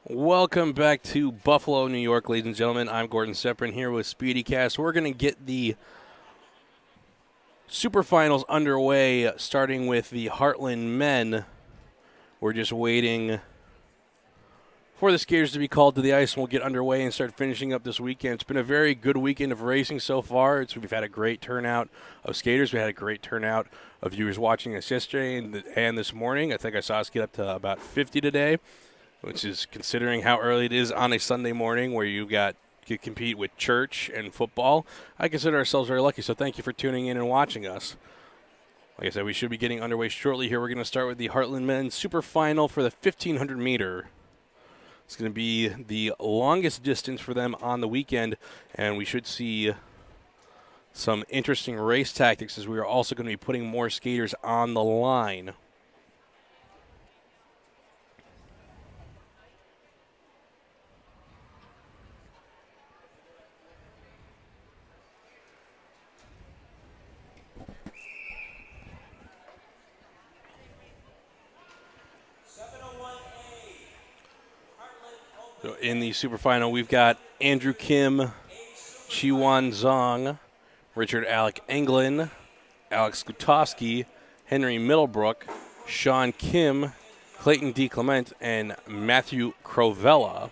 Welcome back to Buffalo, New York, ladies and gentlemen. I'm Gordon Cepuran here with SpeediCast. We're going to get the Super Finals underway, starting with the Heartland men. We're just waiting for the skaters to be called to the ice, and we'll get underway and start finishing up this weekend. It's been a very good weekend of racing so far. We've had a great turnout of skaters. We had a great turnout of viewers watching us yesterday and this morning. I think I saw us get up to about 50 today, which is, considering how early it is on a Sunday morning where you compete with church and football, I consider ourselves very lucky. So thank you for tuning in and watching us. Like I said, we should be getting underway shortly here. We're going to start with the Heartland Men's Super Final for the 1,500 meter. It's going to be the longest distance for them on the weekend, and we should see some interesting race tactics as we are also going to be putting more skaters on the line. So in the Super Final, we've got Andrew Kim, Chiwan Zong, Richard Alec Englund, Alex Gutowski, Henry Middlebrook, Sean Kim, Clayton D. Clement, and Matthew Crovella.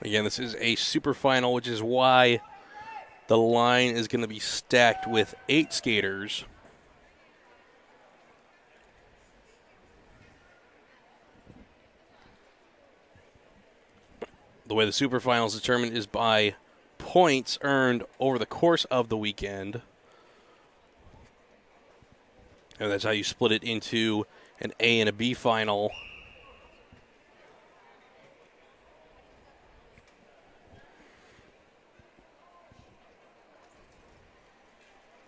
Again, this is a super final, which is why the line is going to be stacked with 8 skaters. The way the super final is determined is by points earned over the course of the weekend. And that's how you split it into an A and a B final.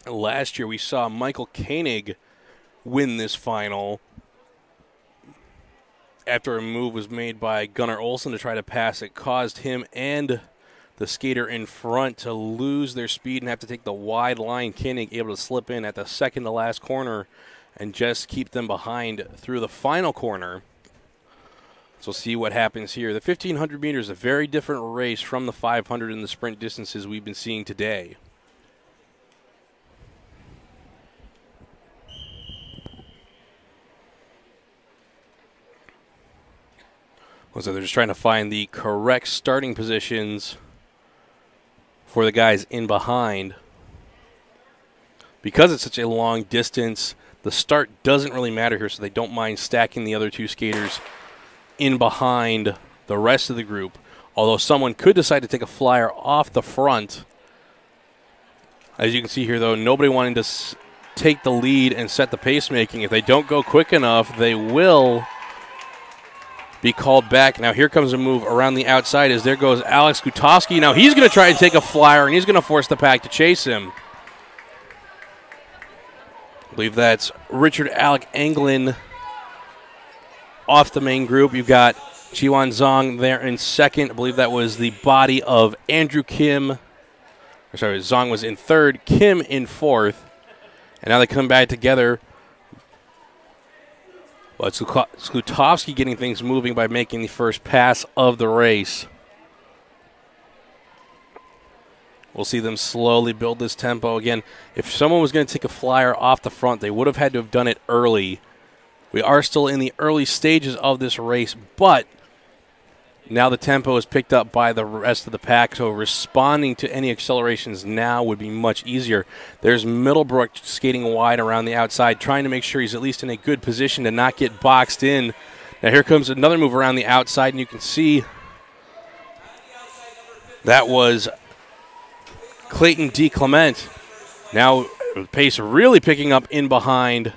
Last year, we saw Michael Koenig win this final after a move was made by Gunnar Olsen to try to pass. It caused him and the skater in front to lose their speed and have to take the wide line. Koenig able to slip in at the second to last corner and just keep them behind through the final corner. So we'll see what happens here. The 1,500 meters is a very different race from the 500 and the sprint distances we've been seeing today. So they're just trying to find the correct starting positions for the guys in behind. Because it's such a long distance, the start doesn't really matter here, so they don't mind stacking the other 2 skaters in behind the rest of the group. Although someone could decide to take a flyer off the front. As you can see here, though, nobody wanting to take the lead and set the pacemaking. If they don't go quick enough, they will be called back. Now here comes a move around the outside as there goes Alex Gutowski. Now he's going to try and take a flyer, and he's going to force the pack to chase him. I believe that's Richard Alec Englund off the main group. You've got Chiwan Zong there in second. I believe that was the body of Andrew Kim. Sorry, Zong was in third, Kim in fourth. And now they come back together. Well, it's Gutowski getting things moving by making the first pass of the race. We'll see them slowly build this tempo. Again, if someone was going to take a flyer off the front, they would have had to have done it early. We are still in the early stages of this race, but now the tempo is picked up by the rest of the pack, so responding to any accelerations now would be much easier. There's Middlebrook skating wide around the outside, trying to make sure he's at least in a good position to not get boxed in. Now here comes another move around the outside, and you can see that was Clayton D. Clement. Now the pace really picking up in behind.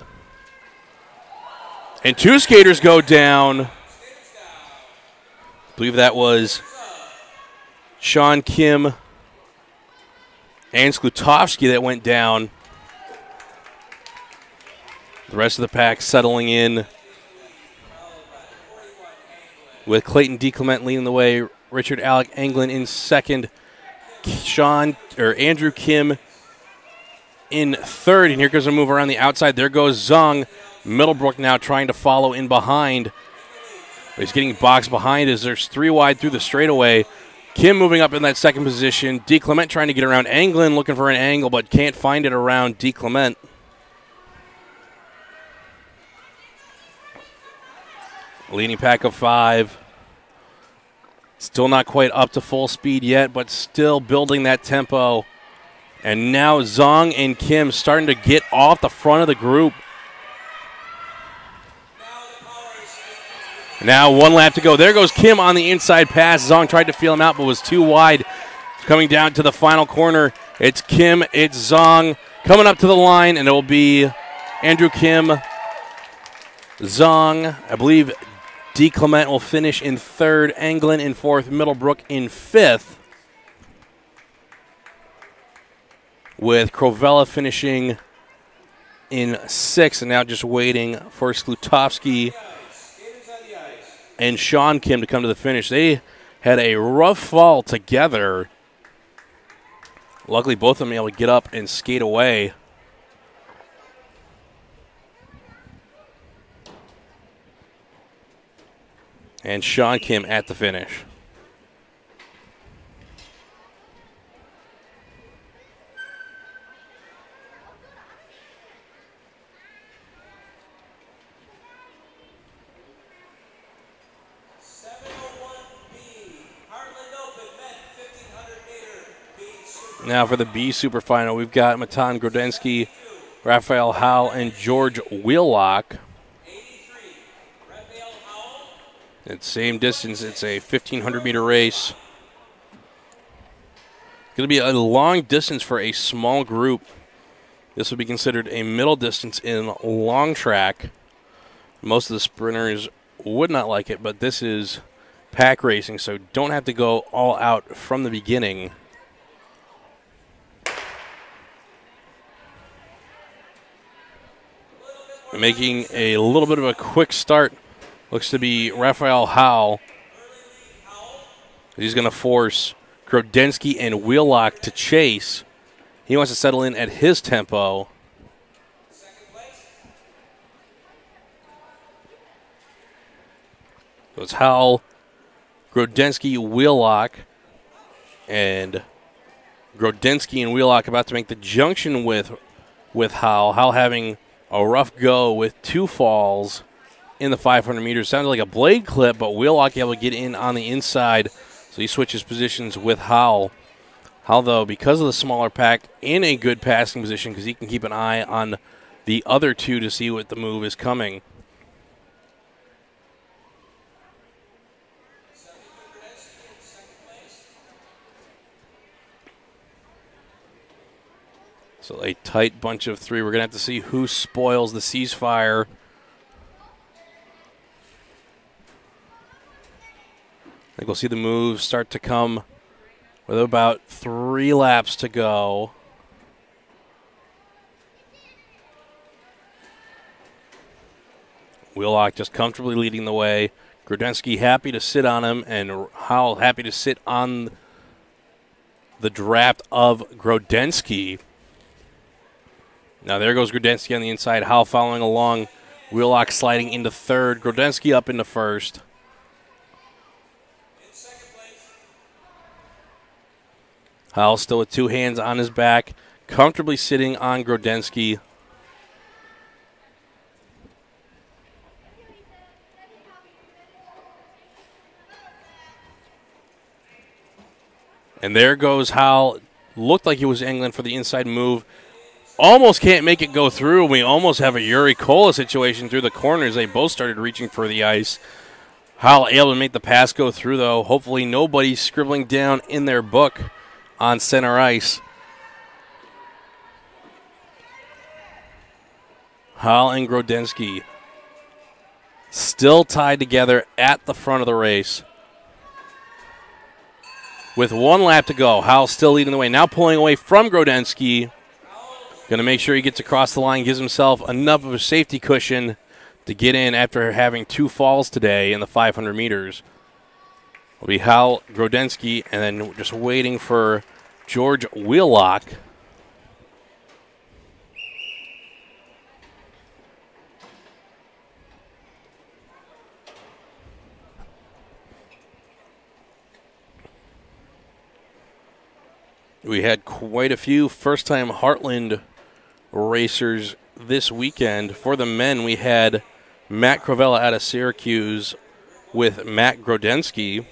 And 2 skaters go down. I believe that was Sean Kim and Gutowski that went down. The rest of the pack settling in with Clayton DeClement leading the way. Richard Alec Anglin in second. Andrew Kim in third. And here goes a move around the outside. There goes Zong. Middlebrook now trying to follow in behind. He's getting boxed behind as there's 3 wide through the straightaway. Kim moving up in that second position. DeClement trying to get around Anglin, looking for an angle, but can't find it around DeClement. Leading pack of 5. Still not quite up to full speed yet, but still building that tempo. And now Zong and Kim starting to get off the front of the group. Now 1 lap to go. There goes Kim on the inside pass. Zong tried to feel him out, but was too wide. Coming down to the final corner. It's Kim, it's Zong. Coming up to the line, and it will be Andrew Kim, Zong. I believe DeClement will finish in third. Anglin in fourth. Middlebrook in fifth. With Krovella finishing in sixth. And now just waiting for Slutovsky and Sean Kim to come to the finish. They had a rough fall together. Luckily, both of them able to get up and skate away. And Sean Kim at the finish. Now for the B Super Final, we've got Matan Grodensky, Raphael Howell, and George Wheelock. At same distance, it's a 1,500-meter race. Going to be a long distance for a small group. This would be considered a middle distance in long track. Most of the sprinters would not like it, but this is pack racing, so don't have to go all out from the beginning. Making a little bit of a quick start looks to be Raphael Howell. He's going to force Grodensky and Wheelock to chase. He wants to settle in at his tempo. So it's Howell, Grodensky, Wheelock, and Grodensky and Wheelock about to make the junction with Howell. Howell having a rough go with 2 falls in the 500 meters. Sounded like a blade clip, but Wheelock able to get in on the inside, so he switches positions with Howell. Howell, though, because of the smaller pack, in a good passing position because he can keep an eye on the other 2 to see what the move is coming. So a tight bunch of 3. We're going to have to see who spoils the ceasefire. I think we'll see the moves start to come with about 3 laps to go. Wheelock just comfortably leading the way. Grodensky happy to sit on him, and Howell happy to sit on the draft of Grodensky. Now there goes Grodensky on the inside. Howell following along. Wheelock sliding into third. Grodensky up into first. Howell still with 2 hands on his back. Comfortably sitting on Grodensky. And there goes Howell. Looked like he was angling for the inside move. Almost can't make it go through. We almost have a Yuri Kola situation through the corners. They both started reaching for the ice. Howell able to make the pass go through, though. Hopefully nobody's scribbling down in their book on center ice. Howell and Grodensky still tied together at the front of the race. With 1 lap to go, Howell still leading the way. Now pulling away from Grodensky. Going to make sure he gets across the line, gives himself enough of a safety cushion to get in after having 2 falls today in the 500 meters. will be Hal Grodensky, and then just waiting for George Wheelock. We had quite a few first-time Heartland racers this weekend. For the men, we had Matt Crovella out of Syracuse with Matt Grodensky.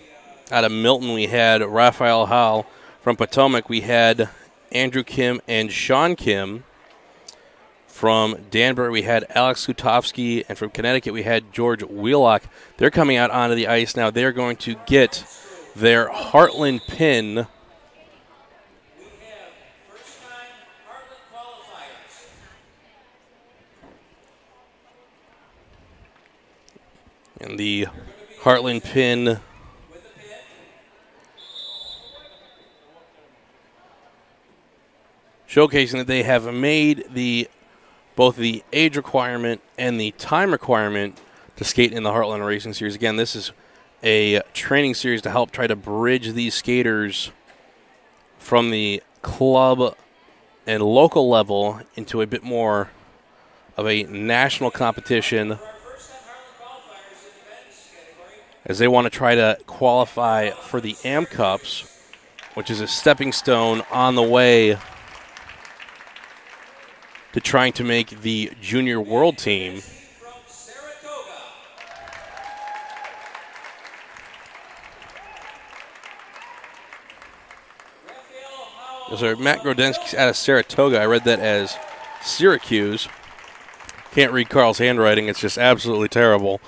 Out of Milton, we had Raphael Howell. From Potomac, we had Andrew Kim and Sean Kim. From Danbury, we had Alex Lutovsky. And from Connecticut, we had George Wheelock. They're coming out onto the ice now. They're going to get their Heartland pin. And the Heartland pin showcasing that they have made both the age requirement and the time requirement to skate in the Heartland Racing Series. Again, this is a training series to help try to bridge these skaters from the club and local level into a bit more of a national competition, as they want to try to qualify for the AM Cups, which is a stepping stone on the way to trying to make the junior world team. So Matt Grodensky's out of Saratoga. I read that as Syracuse. Can't read Carl's handwriting. It's just absolutely terrible.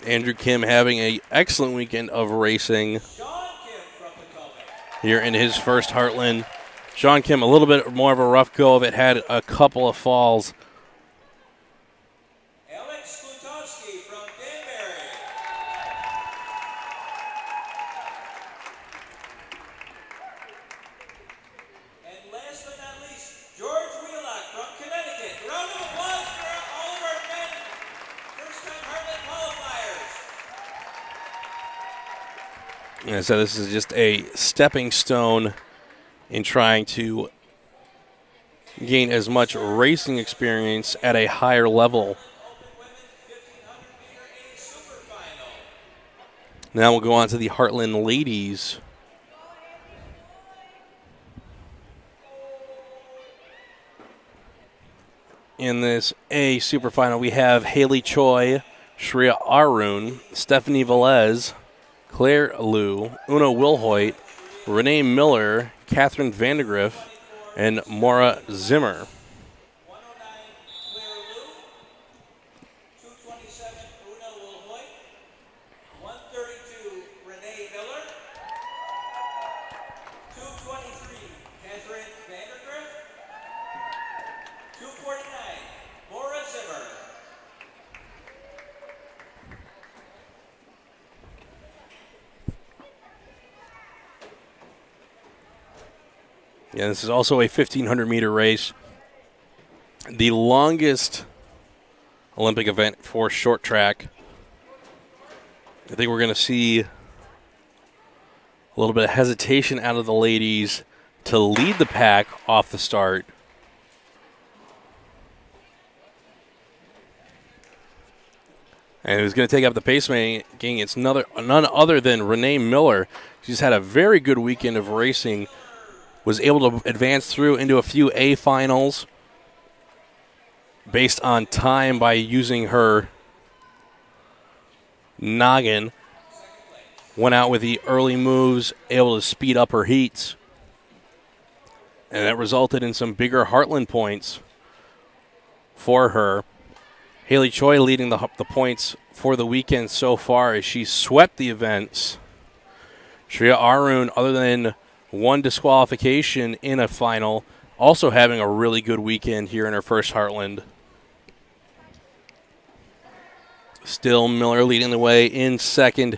Andrew Kim having an excellent weekend of racing here in his first Heartland. Sean Kim, a little bit more of a rough go of it, had a couple of falls. Alex Lutovsky from Danbury. And last but not least, George Wheelock from Connecticut. Round of applause for all of our men, first-time Heartland qualifiers. And so this is just a stepping stone in trying to gain as much racing experience at a higher level. Now we'll go on to the Heartland ladies. In this A super final, we have Haley Choi, Shreya Arun, Stephanie Velez, Claire Liu, Una Wilhoit, Renee Miller, Catherine Vandergriff, and Maura Zimmer. 109, Claire Liu. 227, Una Wilhoit. 132, Renee Miller. 223, Catherine Vandergriff. 249, Maura Zimmer. Yeah, this is also a 1,500-meter race. The longest Olympic event for short track. I think we're going to see a little bit of hesitation out of the ladies to lead the pack off the start. And who's going to take up the pacemaking? It's none other than Renee Miller. She's had a very good weekend of racing. Was able to advance through into a few A finals based on time by using her noggin. Went out with the early moves, able to speed up her heats. And that resulted in some bigger Heartland points for her. Haley Choi leading the points for the weekend so far as she swept the events. Shreya Arun, other than one disqualification in a final, also having a really good weekend here in her first Heartland. Still Miller leading the way. In second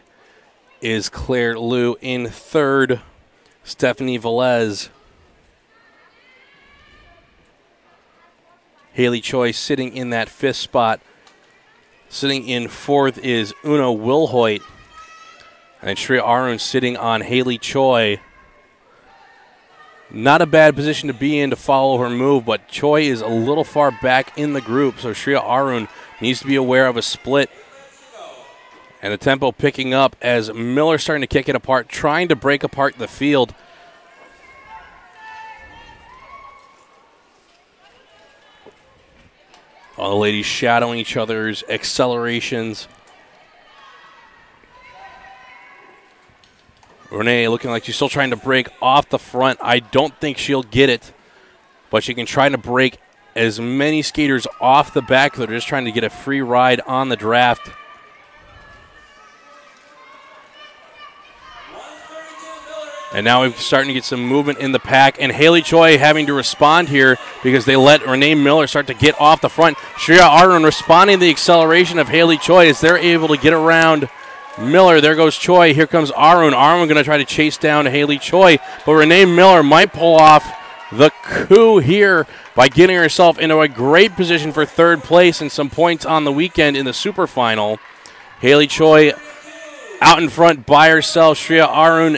is Claire Liu. In third, Stephanie Velez. Haley Choi sitting in that 5th spot. Sitting in 4th is Una Wilhoit. And Shreya Arun sitting on Haley Choi. Not a bad position to be in to follow her move, but Choi is a little far back in the group, so Shreya Arun needs to be aware of a split. And the tempo picking up as Miller starting to kick it apart, trying to break apart the field. All the ladies shadowing each other's accelerations. Renee looking like she's still trying to break off the front. I don't think she'll get it, but she can try to break as many skaters off the back that are just trying to get a free ride on the draft. And now we're starting to get some movement in the pack, and Haley Choi having to respond here because they let Renee Miller start to get off the front. Shreya Arun responding to the acceleration of Haley Choi as they're able to get around Miller. There goes Choi. Here comes Arun. Arun going to try to chase down Haley Choi, but Renee Miller might pull off the coup here by getting herself into a great position for 3rd place and some points on the weekend in the super final. Haley Choi out in front by herself. Shreya Arun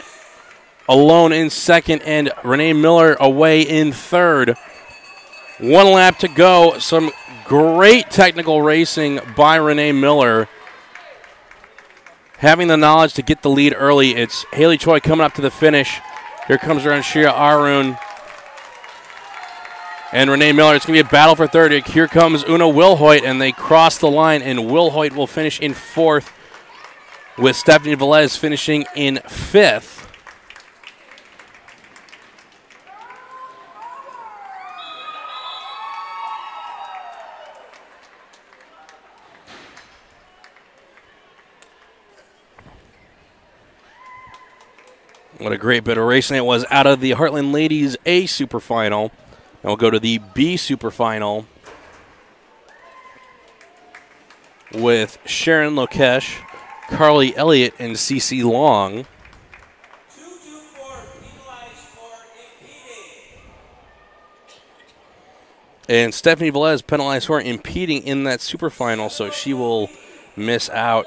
alone in 2nd, and Renee Miller away in 3rd. 1 lap to go. Some great technical racing by Renee Miller. Having the knowledge to get the lead early. It's Haley Choi coming up to the finish. Here comes around Shreya Arun and Renee Miller. It's going to be a battle for 3rd. Here comes Una Wilhoit, and they cross the line, and Wilhoit will finish in 4th with Stephanie Velez finishing in 5th. What a great bit of racing it was out of the Heartland Ladies A Super Final. Now we'll go to the B Super Final with Sharon Lokesh, Carly Elliott, and Cece Long. 224 penalized for impeding. And Stephanie Velez penalized for impeding in that Super Final, so she will miss out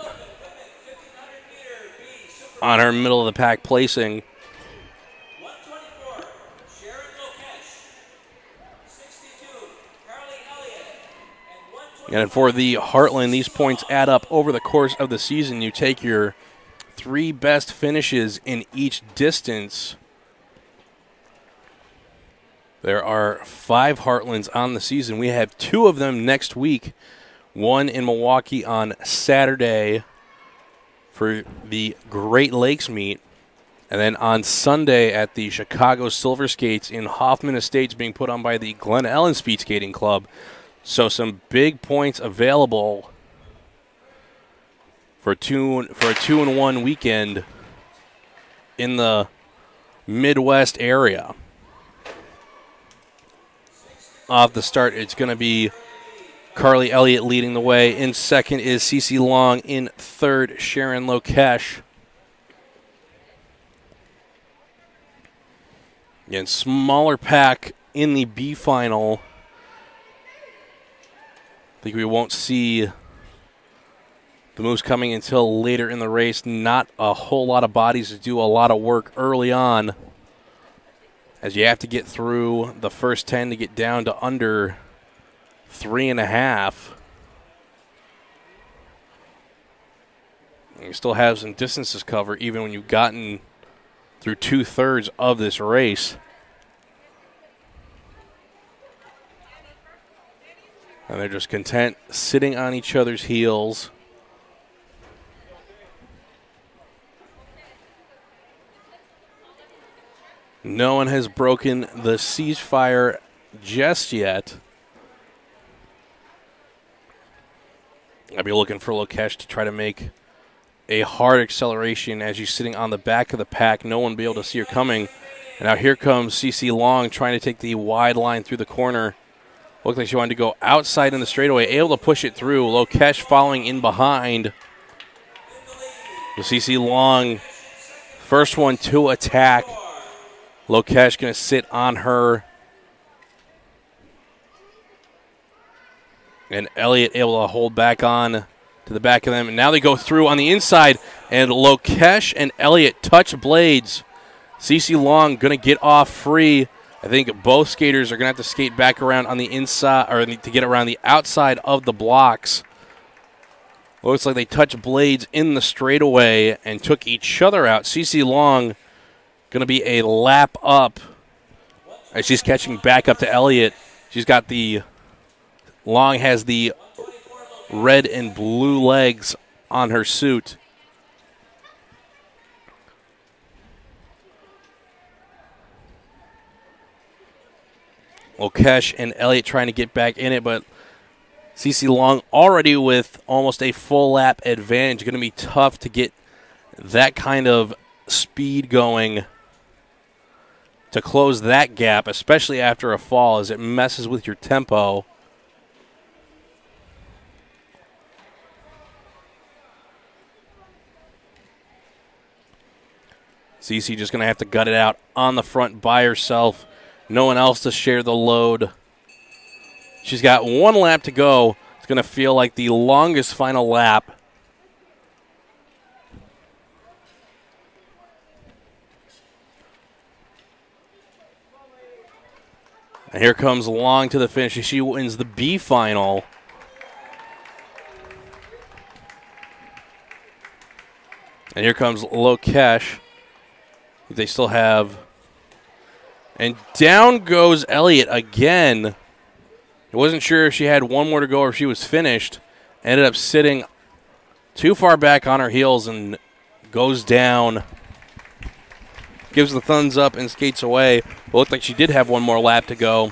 on her middle of the pack placing. 124, Sharon Lokesh. 62, Carly Elliott. And 124. And for the Heartland, these points add up over the course of the season. You take your 3 best finishes in each distance. There are 5 Heartlands on the season. We have 2 of them next week. One in Milwaukee on Saturday for the Great Lakes meet. And then on Sunday at the Chicago Silver Skates in Hoffman Estates being put on by the Glen Ellyn Speedskating Club. So some big points available for a 2-1 weekend in the Midwest area. Off the start, it's going to be Carly Elliott leading the way. In 2nd is Cece Long. In 3rd, Sharon Lokesh. Again, smaller pack in the B final. I think we won't see the moves coming until later in the race. Not a whole lot of bodies to do a lot of work early on, as you have to get through the first 10 to get down to under 3.5. You still have some distances cover even when you've gotten through 2/3 of this race. And they're just content sitting on each other's heels. No one has broken the ceasefire just yet. I'll be looking for Lokesh to try to make a hard acceleration as she's sitting on the back of the pack. No one will be able to see her coming. And now here comes Cece Long trying to take the wide line through the corner. Looked like she wanted to go outside in the straightaway, able to push it through. Lokesh following in behind. So Cece Long, first one to attack. Lokesh going to sit on her. And Elliott able to hold back on to the back of them. And now they go through on the inside. And Lokesh and Elliott touch blades. CeCe Long going to get off free. I think both skaters are going to have to skate back around on the inside, or to get around the outside of the blocks. Looks like they touched blades in the straightaway and took each other out. CeCe Long going to be a lap up as she's catching back up to Elliott. She's got the Long has the red and blue legs on her suit. Lokesh and Elliott trying to get back in it, but CeCe Long already with almost a full lap advantage. Going to be tough to get that kind of speed going to close that gap, especially after a fall, as it messes with your tempo. CeCe just going to have to gut it out on the front by herself. No one else to share the load. She's got one lap to go. It's going to feel like the longest final lap. And here comes Long to the finish. She wins the B final. And here comes Lokesh. They still have... And down goes Elliott again. I wasn't sure if she had one more to go or if she was finished. Ended up sitting too far back on her heels and goes down. Gives the thumbs up and skates away. It looked like she did have one more lap to go.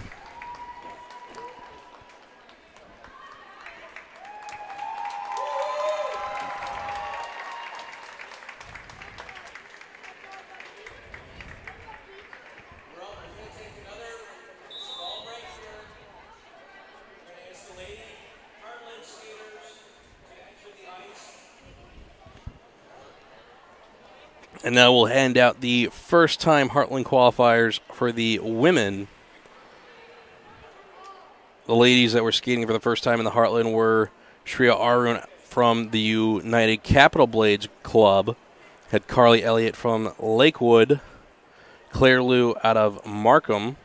And now we'll hand out the first-time Heartland qualifiers for the women. The ladies that were skating for the first time in the Heartland were Shreya Arun from the United Capital Blades Club, had Carly Elliott from Lakewood, Claire Liu out of Markham,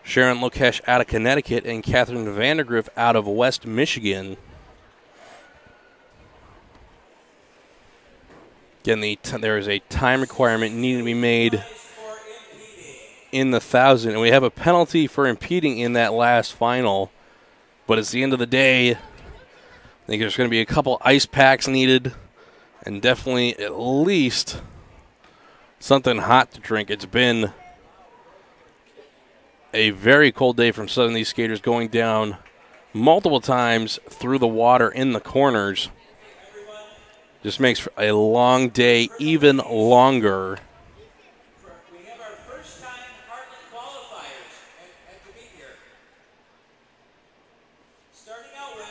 Sharon Lokesh out of Connecticut, and Catherine Vandergriff out of West Michigan. Again, there is a time requirement needing to be made in the 1,000, and we have a penalty for impeding in that last final. But it's the end of the day. I think there's going to be a couple ice packs needed, and definitely at least something hot to drink. It's been a very cold day from some of these skaters going down multiple times through the water in the corners. Just makes a long day even longer. We have our first-time Heartland qualifiers at the meet here. Starting out with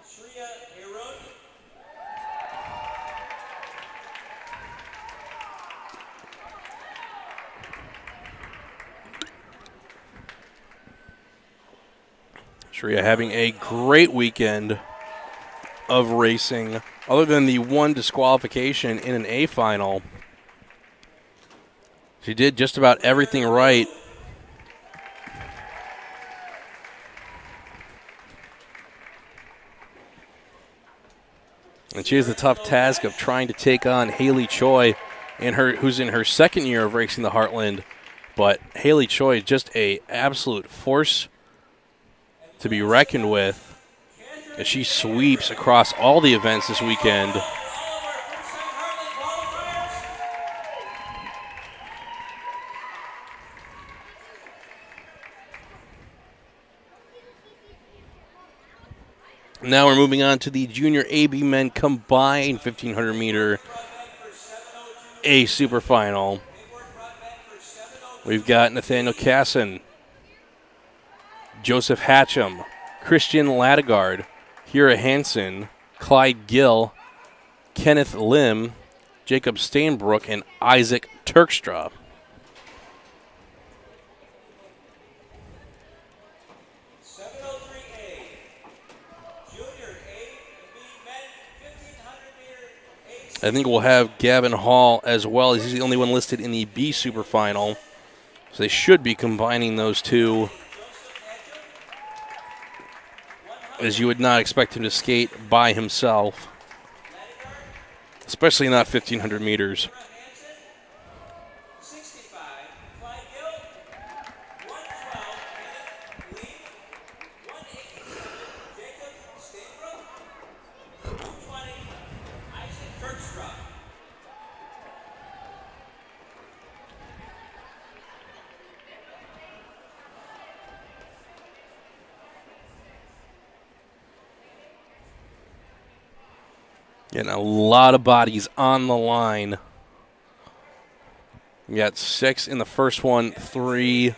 Shreya Arun. Shreya having a great weekend of racing, other than the one disqualification in an A final. She did just about everything right. And she has the tough task of trying to take on Haley Choi, who's in her second year of racing the Heartland. But Haley Choi is just an absolute force to be reckoned with, as she sweeps across all the events this weekend. Now we're moving on to the Junior AB Men combined 1,500 meter A Super Final. We've got Nathaniel Casson, Joseph Hatcham, Christian Ladegard, Hira Hansen, Clyde Gill, Kenneth Lim, Jacob Stainbrook, and Isaac Turkstra. I think we'll have Gavin Hall as well, as he's the only one listed in the B Super Final. So they should be combining those two, as you would not expect him to skate by himself, especially not 1,500 meters. Getting a lot of bodies on the line. We got 6 in the first one, 3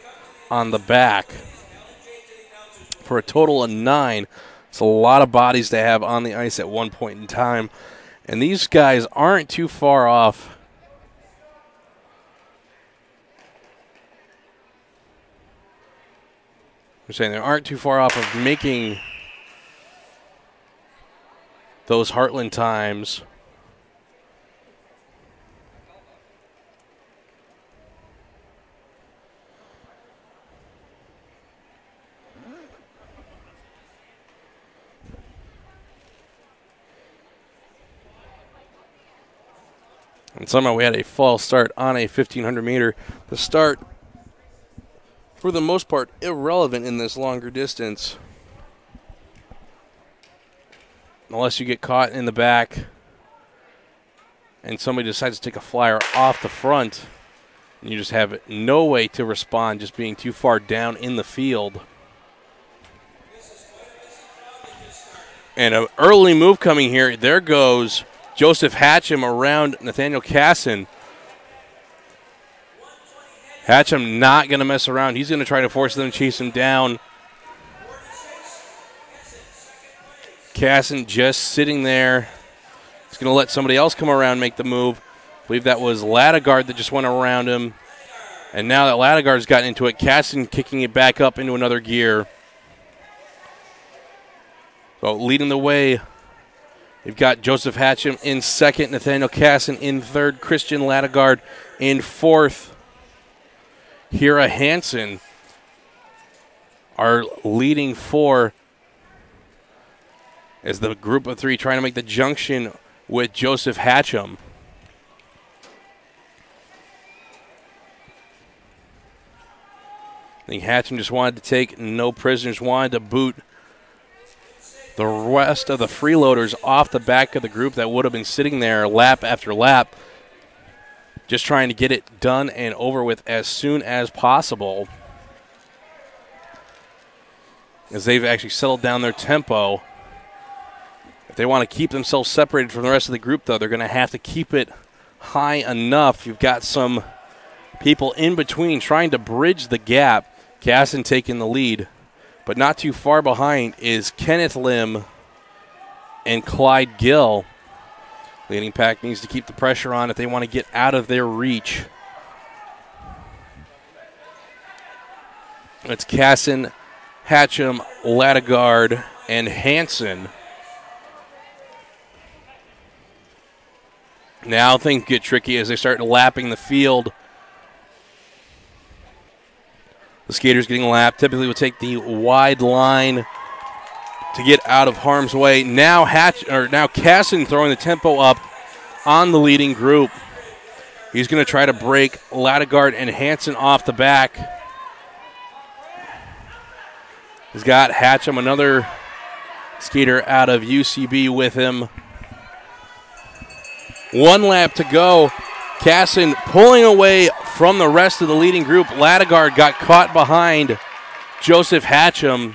on the back, for a total of 9. It's a lot of bodies to have on the ice at one point in time. And these guys aren't too far off. I'm saying they aren't too far off of making those Heartland times. And somehow we had a false start on a 1,500 meter. The start, for the most part, irrelevant in this longer distance, unless you get caught in the back and somebody decides to take a flyer off the front and you just have no way to respond, just being too far down in the field. And an early move coming here. There goes Joseph Hatcham around Nathaniel Casson. Hatcham not going to mess around. He's going to try to force them to chase him down. Casson just sitting there. He's going to let somebody else come around and make the move. I believe that was Ladegard that just went around him. And now that Ladegard's gotten into it, Casson kicking it back up into another gear. So leading the way, you've got Joseph Hatcham in second, Nathaniel Casson in third, Christian Ladegard in fourth. Hira Hansen are leading four, as the group of three trying to make the junction with Joseph Hatcham. I think Hatcham just wanted to take no prisoners, wanted to boot the rest of the freeloaders off the back of the group that would have been sitting there lap after lap, just trying to get it done and over with as soon as possible, as they've actually settled down their tempo. If they want to keep themselves separated from the rest of the group, though, they're going to have to keep it high enough. You've got some people in between trying to bridge the gap. Casson taking the lead, but not too far behind is Kenneth Lim and Clyde Gill. Leading pack needs to keep the pressure on if they want to get out of their reach. It's Casson, Hatcham, Ladegard, and Hansen. Now things get tricky as they start lapping the field. The skaters getting lapped typically would take the wide line to get out of harm's way. Now Casson throwing the tempo up on the leading group. He's going to try to break Ladegard and Hansen off the back. He's got Hatcham, another skater out of UCB, with him. 1 lap to go. Casson pulling away from the rest of the leading group. Ladegard got caught behind Joseph Hatcham.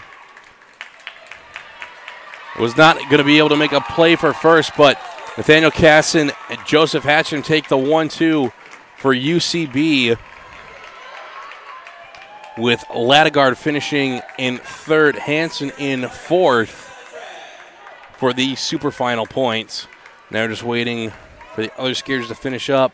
Was not going to be able to make a play for first, but Nathaniel Casson and Joseph Hatcham take the 1-2 for UCB, with Ladegard finishing in third, Hansen in fourth for the super final points. Now just waiting for the other skaters to finish up.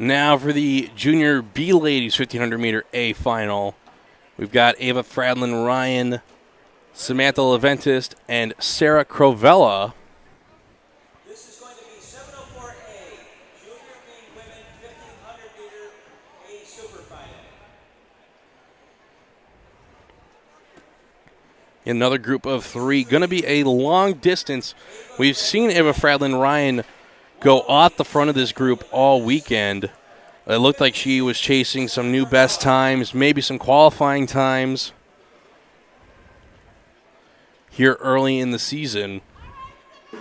Now for the Junior B Ladies 1500-meter A final. We've got Ava Fradlin-Ryan, Samantha Leventis, and Sarah Crovella. This is going to be 704A, Junior B Women 1500-meter A super final. Another group of three. Going to be a long distance. We've seen Ava Fradlin-Ryan go off the front of this group all weekend. It looked like she was chasing some new best times, maybe some qualifying times here early in the season. We'll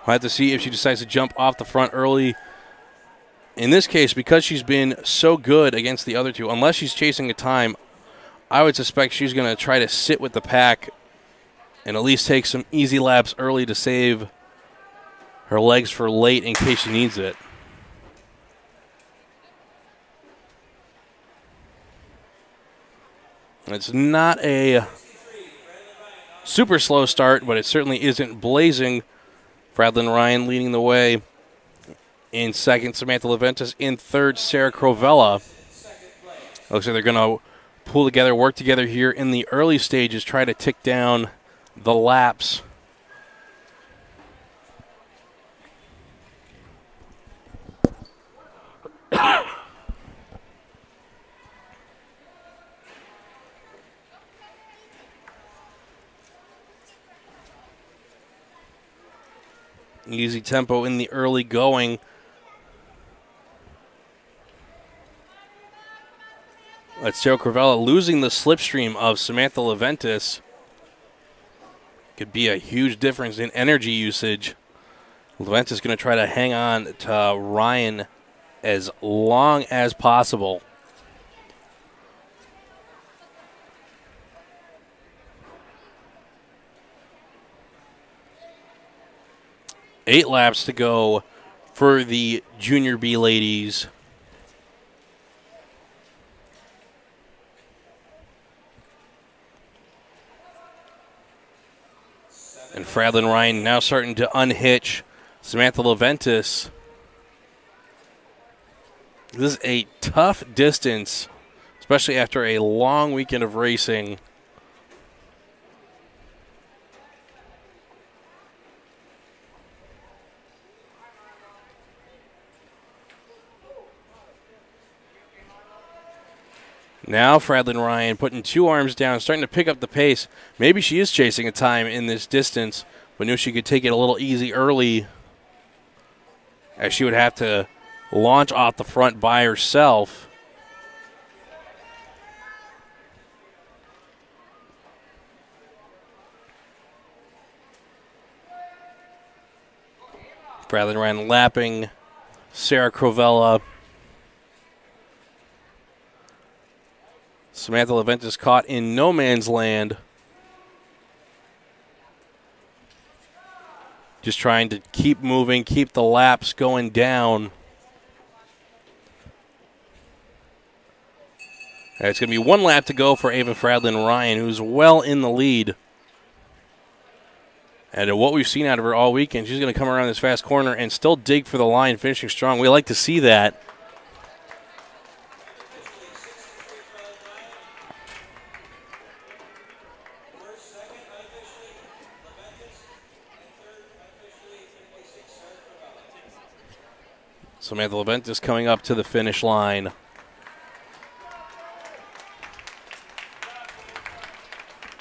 have to see if she decides to jump off the front early. In this case, because she's been so good against the other two, unless she's chasing a time, I would suspect she's going to try to sit with the pack and at least take some easy laps early to save her legs for late in case she needs it. It's not a super slow start, but it certainly isn't blazing. Fradlin-Ryan leading the way in second, Samantha Leventis in third, Sarah Crovella. Looks like they're going to pull together, work together here in the early stages, try to tick down the laps. Easy tempo in the early going. That's Sarah Crovella losing the slipstream of Samantha Leventis. Could be a huge difference in energy usage. Leventis is going to try to hang on to Ryan as long as possible. Eight laps to go for the Junior B ladies. And Fradlin-Ryan now starting to unhitch Samantha Leventis. This is a tough distance, especially after a long weekend of racing. Now Fradlin-Ryan putting two arms down, starting to pick up the pace. Maybe she is chasing a time in this distance, but knew she could take it a little easy early, as she would have to launch off the front by herself. Fradlin-Ryan lapping Sarah Crovella. Samantha Leventis caught in no man's land. Just trying to keep moving, keep the laps going down. And it's going to be one lap to go for Ava Fradlin-Ryan, who's well in the lead. And what we've seen out of her all weekend, she's going to come around this fast corner and still dig for the line, finishing strong. We like to see that. Samantha Leventis coming up to the finish line.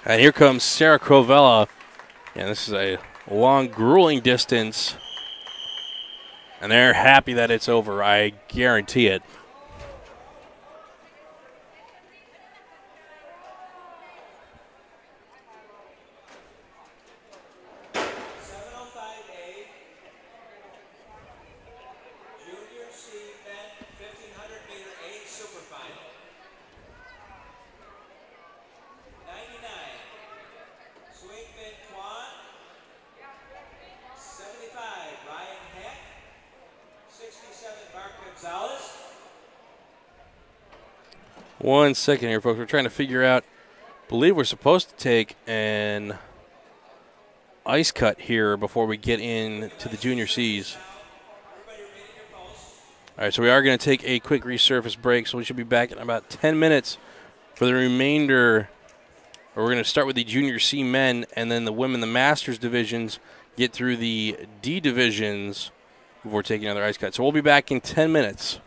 And here comes Sarah Crovella. And this is a long, grueling distance. And they're happy that it's over. I guarantee it. One second here, folks. We're trying to figure out. I believe we're supposed to take an ice cut here before we get into the junior Cs. All right, so we are going to take a quick resurface break, so we should be back in about 10 minutes for the remainder. Or we're going to start with the junior C men, and then the women, the Masters divisions, get through the D divisions before taking another ice cut. So we'll be back in 10 minutes.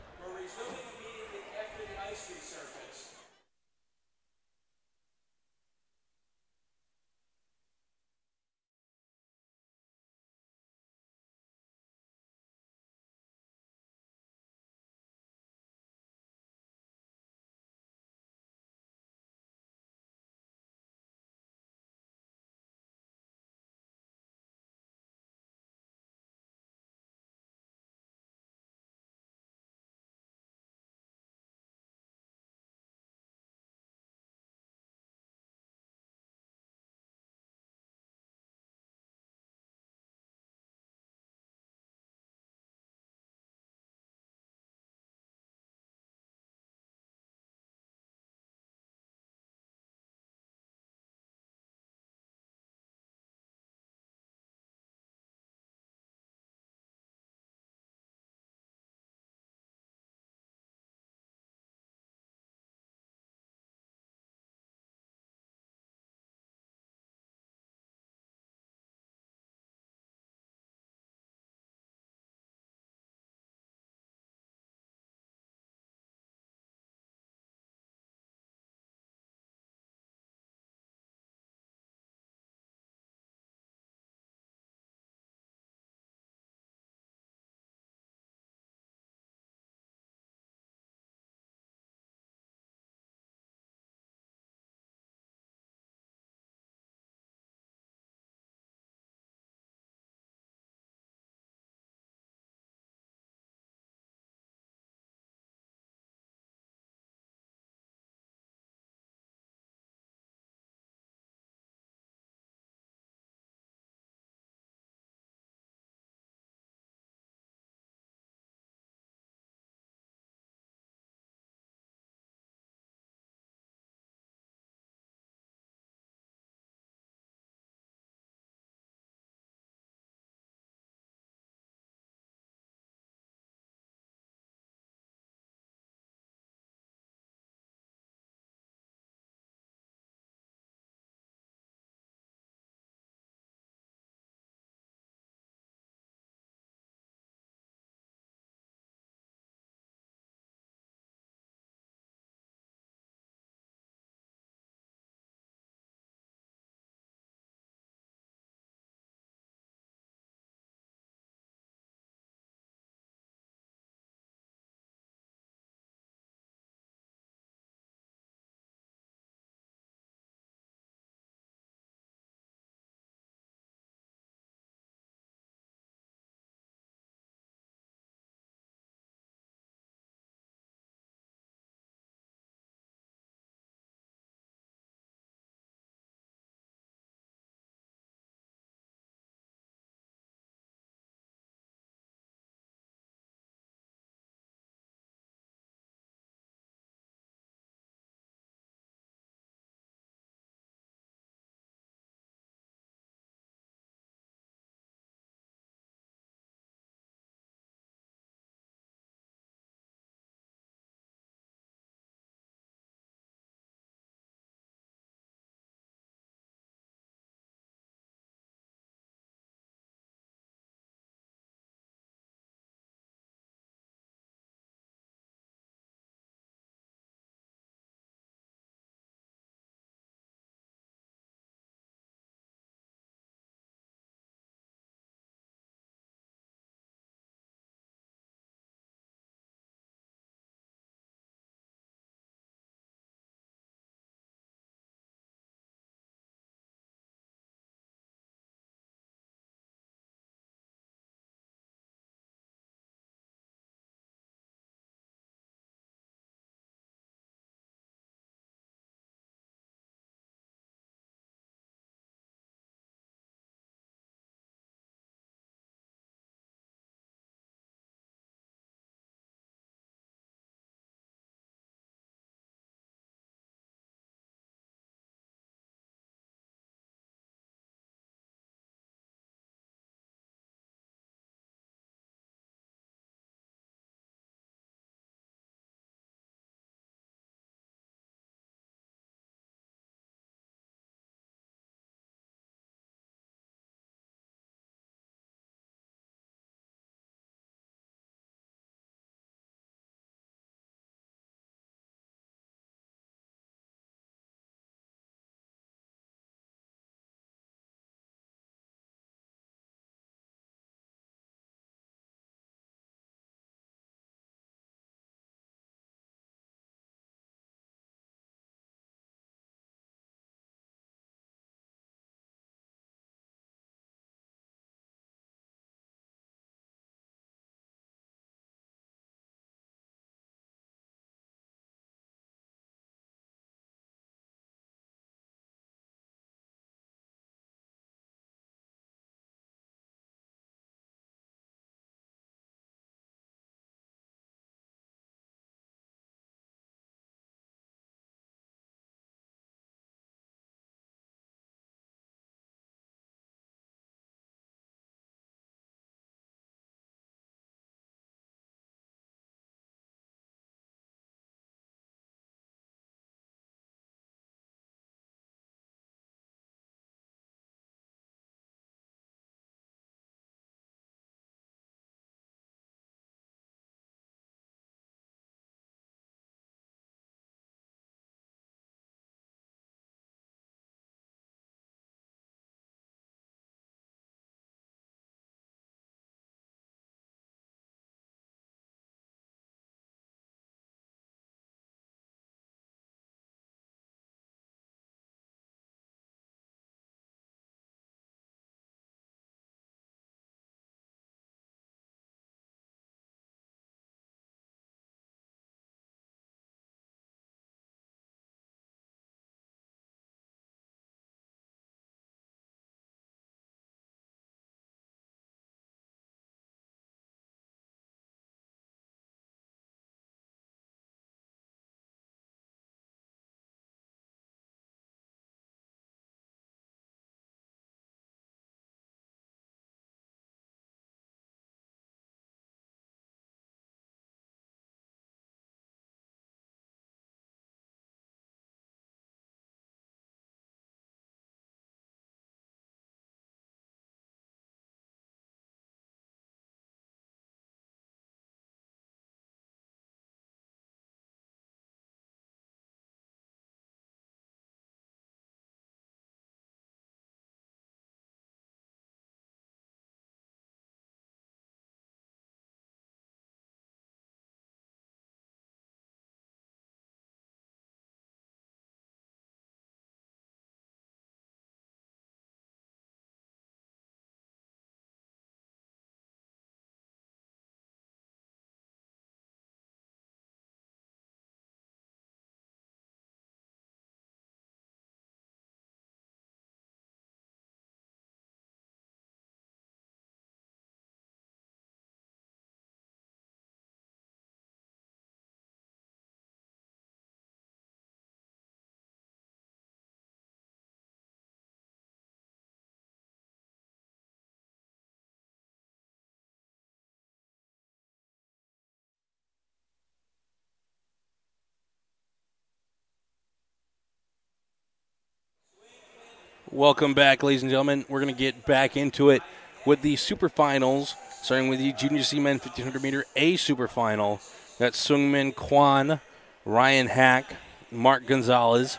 Welcome back, ladies and gentlemen. We're going to get back into it with the super finals, starting with the Junior C Men 1500 meter A super final. That's Seungmin Kwon, Ryan Hack, Mark Gonzalez,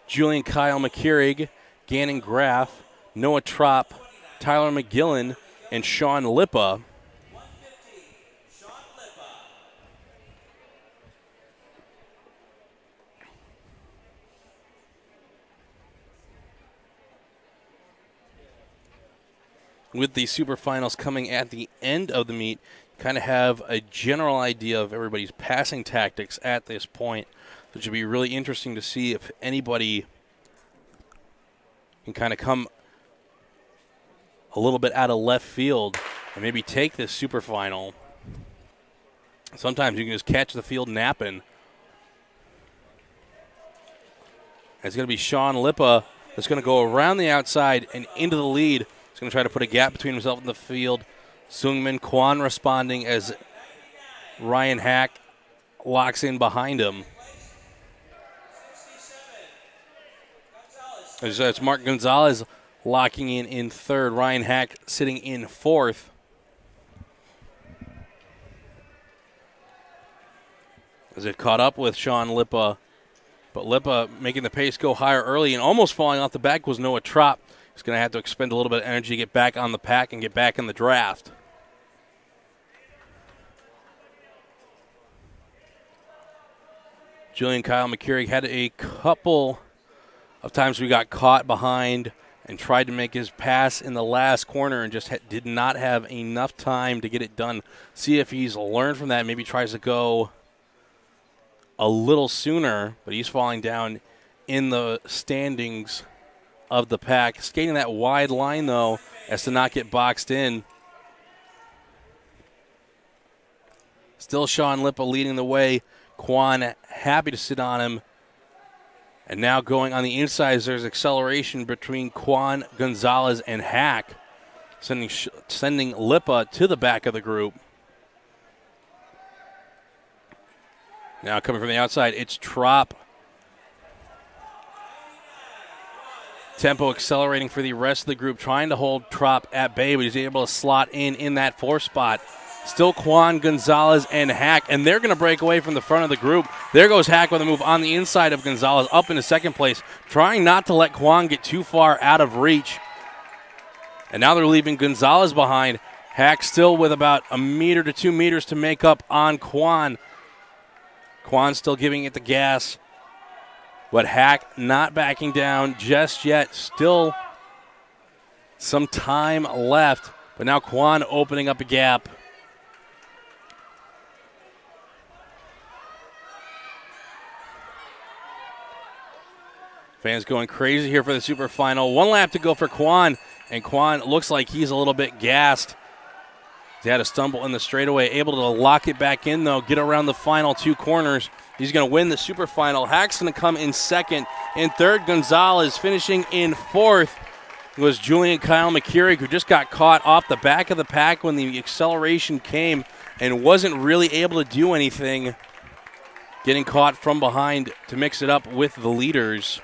Julian Kyle McKeurig, Gannon Graff, Noah Troutt, Tyler McGillen, and Sean Lippa. With the super finals coming at the end of the meet, kind of have a general idea of everybody's passing tactics at this point. So it should be really interesting to see if anybody can kind of come a little bit out of left field and maybe take this super final. Sometimes you can just catch the field napping. It's going to be Sean Lippa that's going to go around the outside and into the lead. He's going to try to put a gap between himself and the field. Seungmin Kwon responding as Ryan Hack locks in behind him. It's Mark Gonzalez locking in third. Ryan Hack sitting in fourth. As they've caught up with Sean Lippa. But Lippa making the pace go higher early and almost falling off the back was Noah Troutt. He's going to have to expend a little bit of energy to get back on the pack and get back in the draft. Julian Kyle McKeurig had a couple of times we got caught behind and tried to make his pass in the last corner and just did not have enough time to get it done. See if he's learned from that, maybe tries to go a little sooner, but he's falling down in the standings of the pack. Skating that wide line, though, as to not get boxed in. Still Sean Lippa leading the way. Kwon happy to sit on him. And now going on the inside, there's acceleration between Kwon, Gonzalez, and Hack, sending Lippa to the back of the group. Now coming from the outside, it's Troutt. Tempo accelerating for the rest of the group, trying to hold Troutt at bay, but he's able to slot in that fourth spot. Still Kwon, Gonzalez, and Hack, and they're going to break away from the front of the group. There goes Hack with a move on the inside of Gonzalez, up into second place, trying not to let Kwon get too far out of reach. And now they're leaving Gonzalez behind. Hack still with about 1 meter to 2 meters to make up on Kwon. Kwon still giving it the gas. But Hack not backing down just yet. Still some time left. But now Kwon opening up a gap. Fans going crazy here for the super final. 1 lap to go for Kwon. And Kwon looks like he's a little bit gassed. He had a stumble in the straightaway. Able to lock it back in, though. Get around the final 2 corners. He's going to win the super final. Hack's going to come in second. In third, Gonzalez finishing in fourth was Julian Kyle McKeurig, who just got caught off the back of the pack when the acceleration came and wasn't really able to do anything. Getting caught from behind to mix it up with the leaders.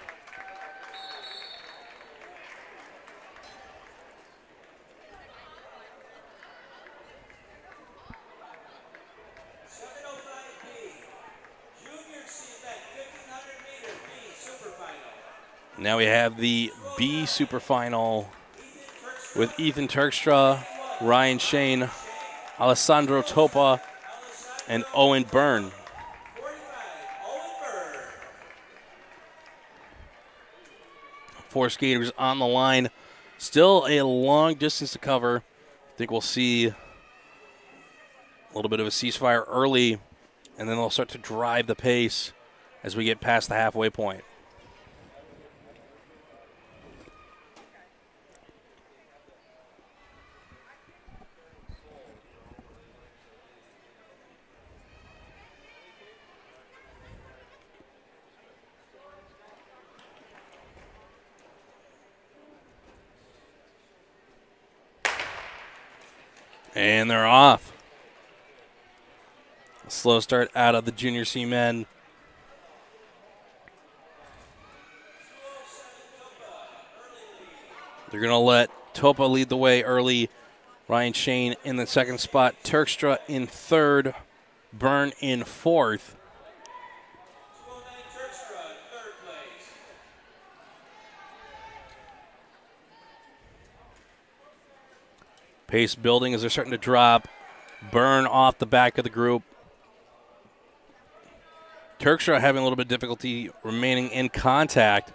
Now we have the B Super Final with Ethan Turkstra, Ryan Shane, Alessandro Topa, and Owen Byrne. Four skaters on the line. Still a long distance to cover. I think we'll see a little bit of a ceasefire early, and then they'll start to drive the pace as we get past the halfway point. And they're off. A slow start out of the Junior C men. They're going to let Topa lead the way early. Ryan Shane in the second spot. Turkstra in third. Byrne in fourth. Pace building as they're starting to drop. Byrne off the back of the group. Turkstra having a little bit of difficulty remaining in contact.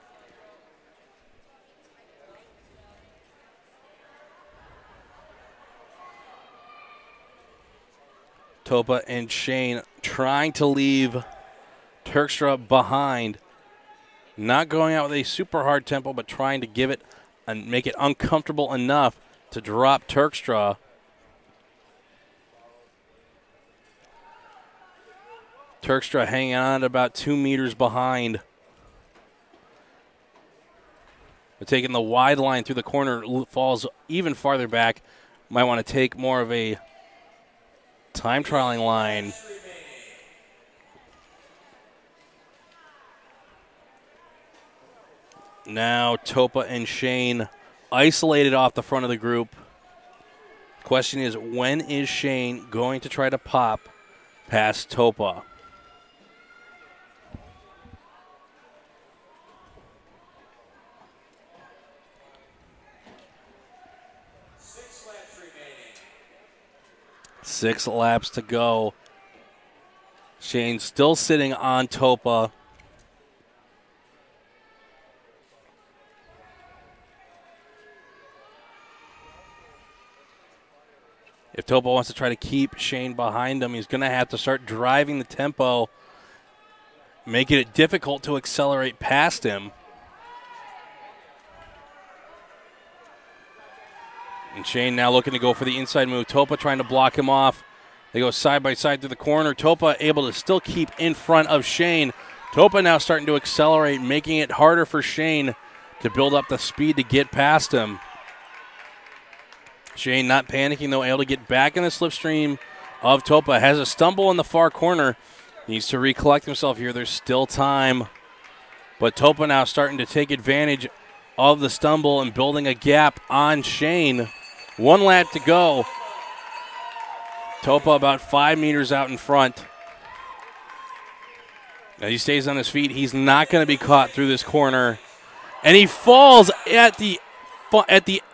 Topa and Shane trying to leave Turkstra behind. Not going out with a super hard tempo, but trying to give it and make it uncomfortable enough to drop Turkstra. Turkstra hanging on at about 2 meters behind. But taking the wide line through the corner, falls even farther back. Might want to take more of a time trialing line. Now Topa and Shane isolated off the front of the group. Question is, when is Shane going to try to pop past Topa? Six laps to go. Shane still sitting on Topa. If Topa wants to try to keep Shane behind him, he's going to have to start driving the tempo, making it difficult to accelerate past him. And Shane now looking to go for the inside move. Topa trying to block him off. They go side by side through the corner. Topa able to still keep in front of Shane. Topa now starting to accelerate, making it harder for Shane to build up the speed to get past him. Shane not panicking, though, able to get back in the slipstream of Topa. Has a stumble in the far corner. Needs to recollect himself here. There's still time. But Topa now starting to take advantage of the stumble and building a gap on Shane. 1 lap to go. Topa about 5 meters out in front. Now he stays on his feet. He's not going to be caught through this corner. And he falls at the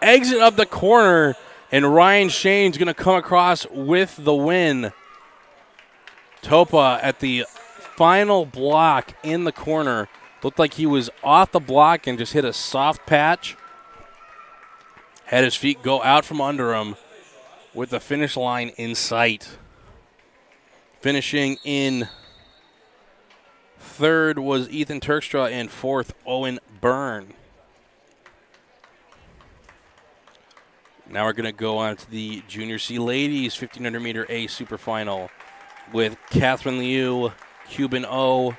exit of the corner. And Ryan Shane's going to come across with the win. Topa at the final block in the corner. Looked like he was off the block and just hit a soft patch. Had his feet go out from under him with the finish line in sight. Finishing in third was Ethan Turkstra and fourth Owen Byrne. Now we're going to go on to the Junior C Ladies 1500 meter A Super Final with Catherine Liu, Cuban O,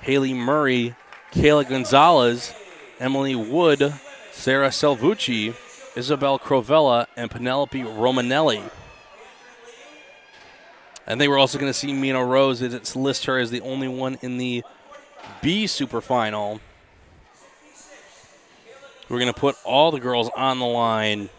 Haley Murray, Kayla Gonzalez, Emily Wood, Sarah Salvucci, Isabel Crovella, and Penelope Romanelli. And they were also going to see Mina Rose, as it's list her as the only one in the B Super Final. We're going to put all the girls on the line.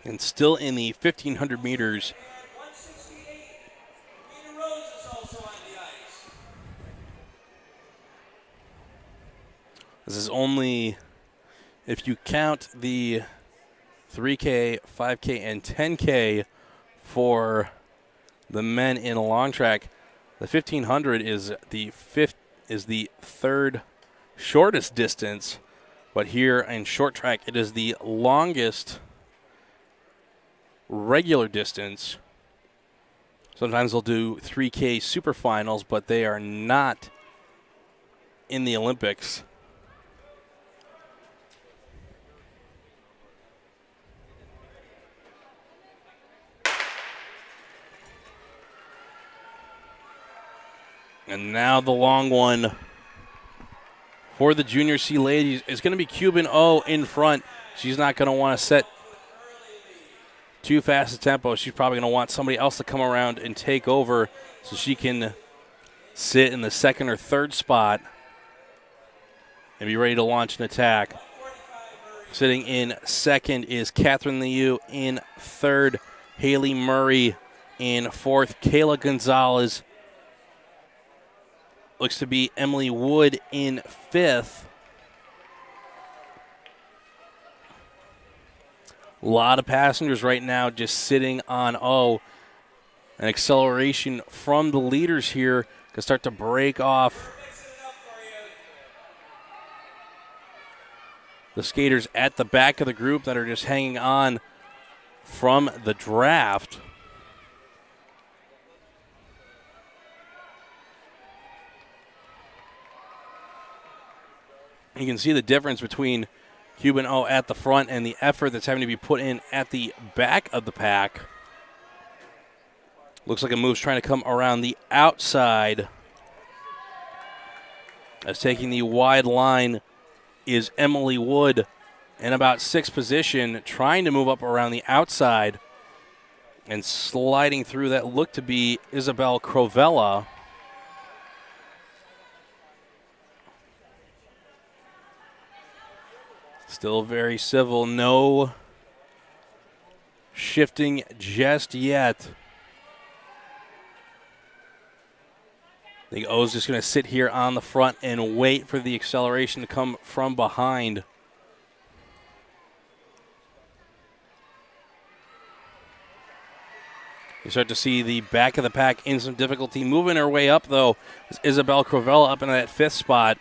And still in the 1,500 meters. This is only, if you count the 3K, 5K, and 10K for the men in long track, the 1,500 is the third shortest distance, but here in short track, it is the longest regular distance. Sometimes they'll do 3K super finals, but they are not in the Olympics. And now the long one. for the Junior C ladies. It's going to be Cuban O in front. She's not going to want to set too fast a tempo. She's probably going to want somebody else to come around and take over so she can sit in the second or third spot and be ready to launch an attack. Sitting in second is Catherine Liu. In third, Haley Murray. In fourth, Kayla Gonzalez. Looks to be Emily Wood in fifth. A lot of passengers right now just sitting on O. An acceleration from the leaders here can start to break off the skaters at the back of the group that are just hanging on from the draft. You can see the difference between Cuban O at the front and the effort that's having to be put in at the back of the pack. Looks like a move's trying to come around the outside. As taking the wide line is Emily Wood in about sixth position, trying to move up around the outside. And sliding through that looked to be Isabel Crovella. Still very civil, no shifting just yet. I think O's just going to sit here on the front and wait for the acceleration to come from behind. You start to see the back of the pack in some difficulty. Moving her way up, though, is Isabel Crovella up in that fifth spot.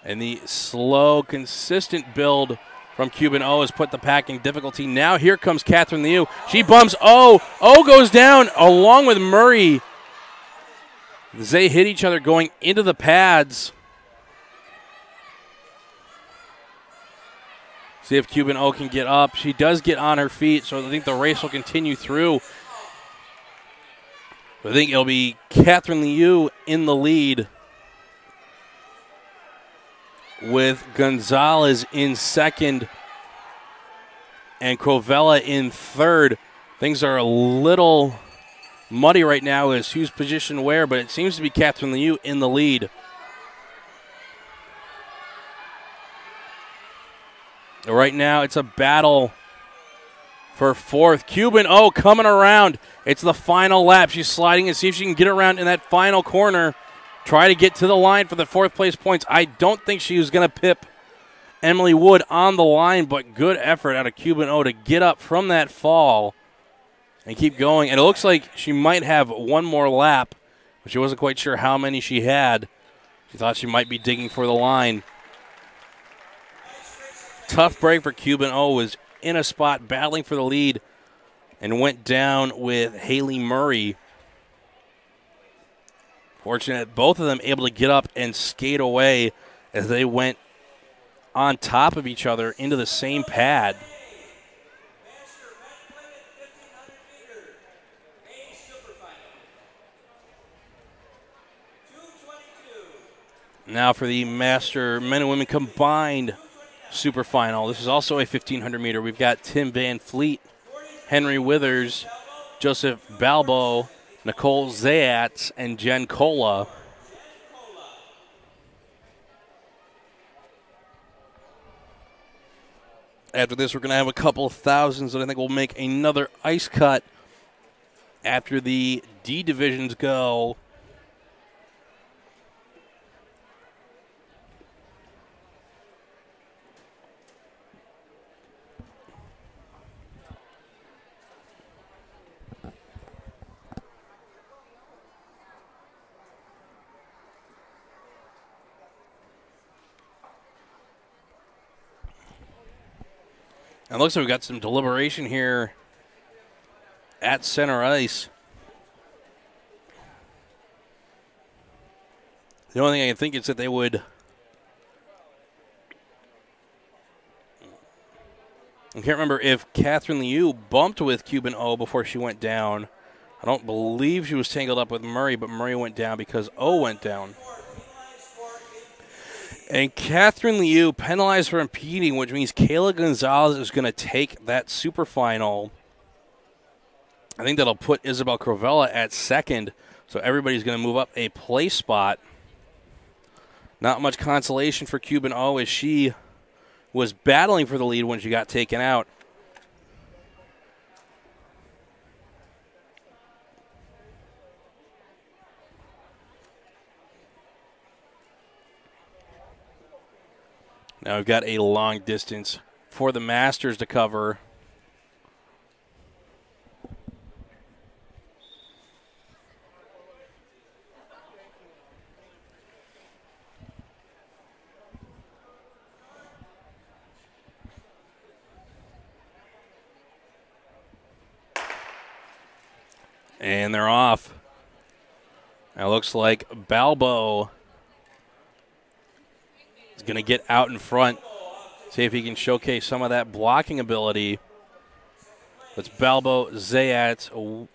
And the slow, consistent build from Cuban O has put the pack in difficulty. Now here comes Catherine Liu. She bumps O. O goes down along with Murray. They hit each other going into the pads. See if Cuban O can get up. She does get on her feet, so I think the race will continue through. I think it'll be Catherine Liu in the lead, with Gonzalez in second and Crovella in third. Things are a little muddy right now as who's positioned where, but it seems to be Catherine Liu in the lead. Right now it's a battle for fourth. Cuban O coming around. It's the final lap. She's sliding and see if she can get around in that final corner. Try to get to the line for the fourth place points. I don't think she was going to pip Emily Wood on the line, but good effort out of Cuban O to get up from that fall and keep going. And it looks like she might have one more lap, but she wasn't quite sure how many she had. She thought she might be digging for the line. Tough break for Cuban O. Was in a spot battling for the lead and went down with Haley Murray. Fortunate, both of them able to get up and skate away as they went on top of each other into the same pad. Now for the Master Men and Women Combined Super Final. This is also a 1,500 meter. We've got Tim Van Fleet, Henry Withers, Joseph Balbo, Nicole Zayats, and Jen Cola. After this, we're going to have a couple of thousands that I think will make another ice cut after the D divisions go. And it looks like we've got some deliberation here at center ice. The only thing I can think is that they would I can't remember if Catherine Liu bumped with Cuban O before she went down. I don't believe she was tangled up with Murray, but Murray went down because O went down. And Catherine Liu penalized for impeding, which means Kayla Gonzalez is going to take that super final. I think that'll put Isabel Crovella at second, so everybody's going to move up a place spot. Not much consolation for Cuban O as she was battling for the lead when she got taken out. Now we've got a long distance for the Masters to cover. And they're off. Now it looks like Balbo is going to get out in front. See if he can showcase some of that blocking ability. That's Balbo, Zayat. I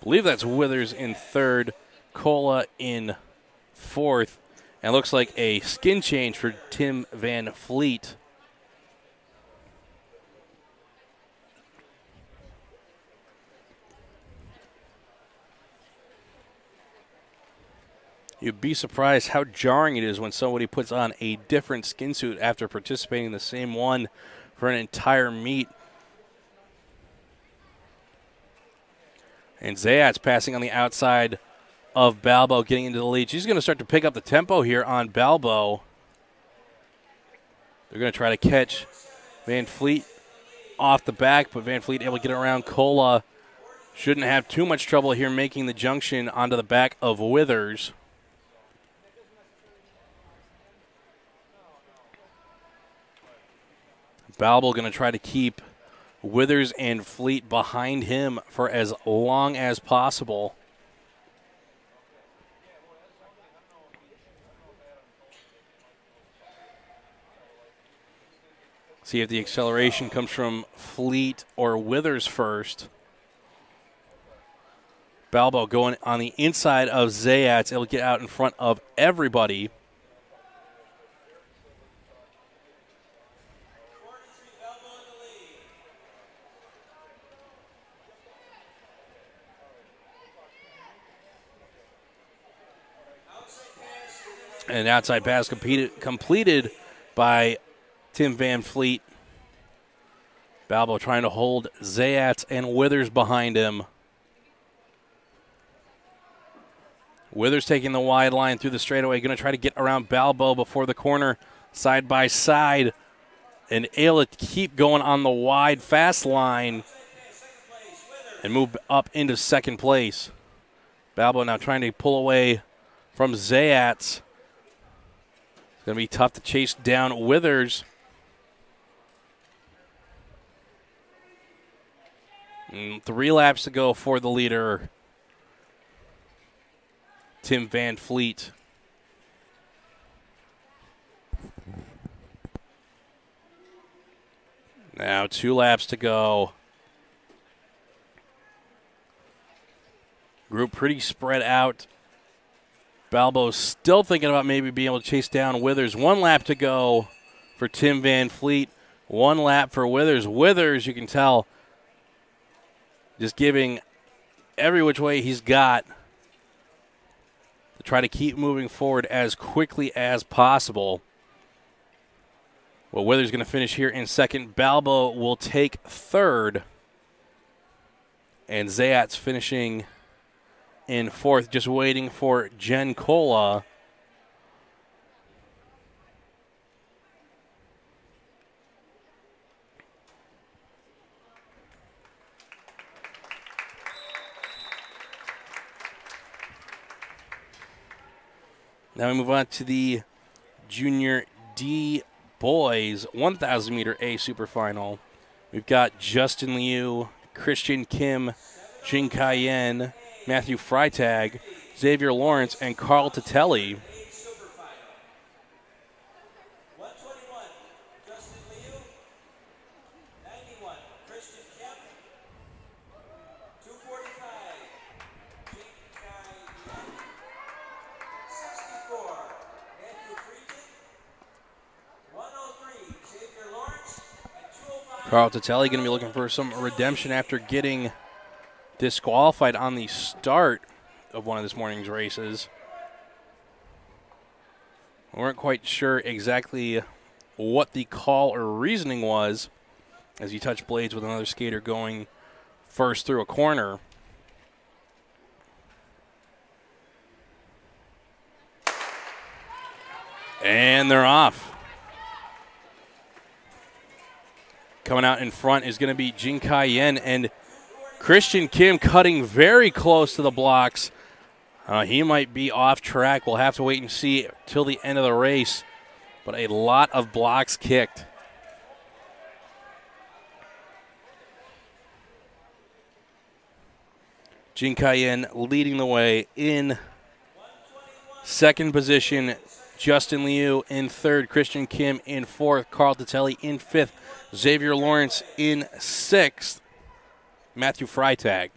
believe that's Withers in third. Cola in fourth. And looks like a skin change for Tim Van Fleet. You'd be surprised how jarring it is when somebody puts on a different skin suit after participating in the same one for an entire meet. And Zayat's passing on the outside of Balbo, getting into the lead. She's going to start to pick up the tempo here on Balbo. They're going to try to catch Van Fleet off the back, but Van Fleet able to get around Cola. Shouldn't have too much trouble here making the junction onto the back of Withers. Balbo going to try to keep Withers and Fleet behind him for as long as possible. See if the acceleration comes from Fleet or Withers first. Balbo going on the inside of Zayat. It'll get out in front of everybody. And an outside pass completed by Tim Van Fleet. Balbo trying to hold Zayat and Withers behind him. Withers taking the wide line through the straightaway. Going to try to get around Balbo before the corner. Side by side. And able to keep going on the wide fast line. And move up into second place. Balbo now trying to pull away from Zayat. It's going to be tough to chase down Withers. And 3 laps to go for the leader, Tim Van Fleet. Now 2 laps to go. Group pretty spread out. Balbo's still thinking about maybe being able to chase down Withers. 1 lap to go for Tim Van Fleet. 1 lap for Withers. Withers, you can tell, just giving every which way he's got to try to keep moving forward as quickly as possible. Well, Withers going to finish here in second. Balbo will take third. And Zayat's finishing in fourth, just waiting for Jen Cola. Now we move on to the Junior D Boys 1,000 meter A Super Final. We've got Justin Liu, Christian Kim, Jing Cayenne, Matthew Freitag, Xavier Lawrence, and Carl Tatelli. 121, Justin Liu. 91, Christian Kim. 245, Jing Kai Yen. 64, Matthew Carl Tatelli going to be looking for some redemption after getting disqualified on the start of one of this morning's races. We weren't quite sure exactly what the call or reasoning was as he touched blades with another skater going first through a corner. And they're off. Coming out in front is going to be Jin Kai-yen, and Christian Kim cutting very close to the blocks. He might be off track. We'll have to wait and see till the end of the race. But a lot of blocks kicked. Jin Kai-yen leading the way in second position. Justin Liu in third. Christian Kim in fourth. Carl Tatelli in fifth. Xavier Lawrence in sixth. Matthew Freitag.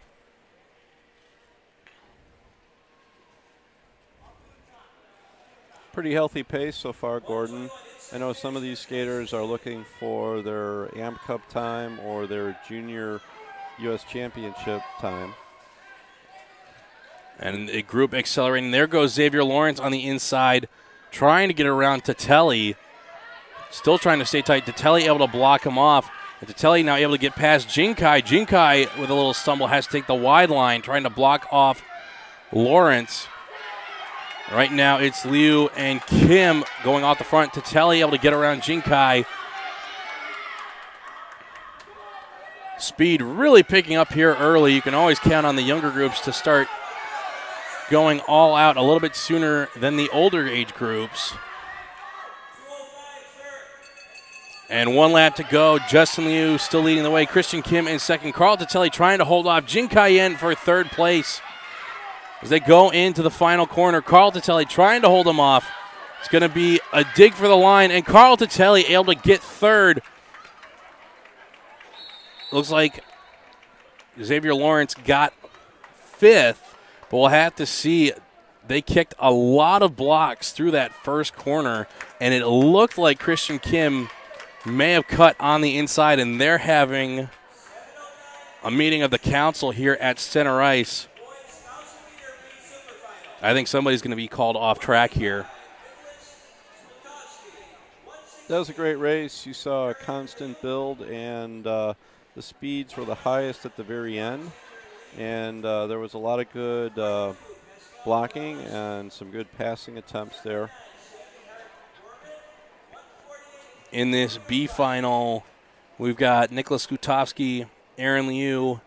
Pretty healthy pace so far, Gordon. I know some of these skaters are looking for their AMP Cup time or their junior U.S. Championship time. And a group accelerating. There goes Xavier Lawrence on the inside, trying to get around Tatelli. Still trying to stay tight. Tatelli able to block him off. And Tatelli now able to get past Jinkai. Jinkai, with a little stumble, has to take the wide line, trying to block off Lawrence. Right now it's Liu and Kim going off the front. Tatelli able to get around Jinkai. Speed really picking up here early. You can always count on the younger groups to start going all out a little bit sooner than the older age groups. And one lap to go. Justin Liu still leading the way. Christian Kim in second. Carl Tatelli trying to hold off Jin Kai-yen for third place. As they go into the final corner, Carl Tatelli trying to hold him off. It's going to be a dig for the line, and Carl Tatelli able to get third. Looks like Xavier Lawrence got fifth, but we'll have to see. They kicked a lot of blocks through that first corner, and it looked like Christian Kim may have cut on the inside, and they're having a meeting of the council here at center ice. I think somebody's going to be called off track here. That was a great race. You saw a constant build, and the speeds were the highest at the very end. And there was a lot of good blocking and some good passing attempts there. In this B final, we've got Nicholas Skutowski, Aaron Liu,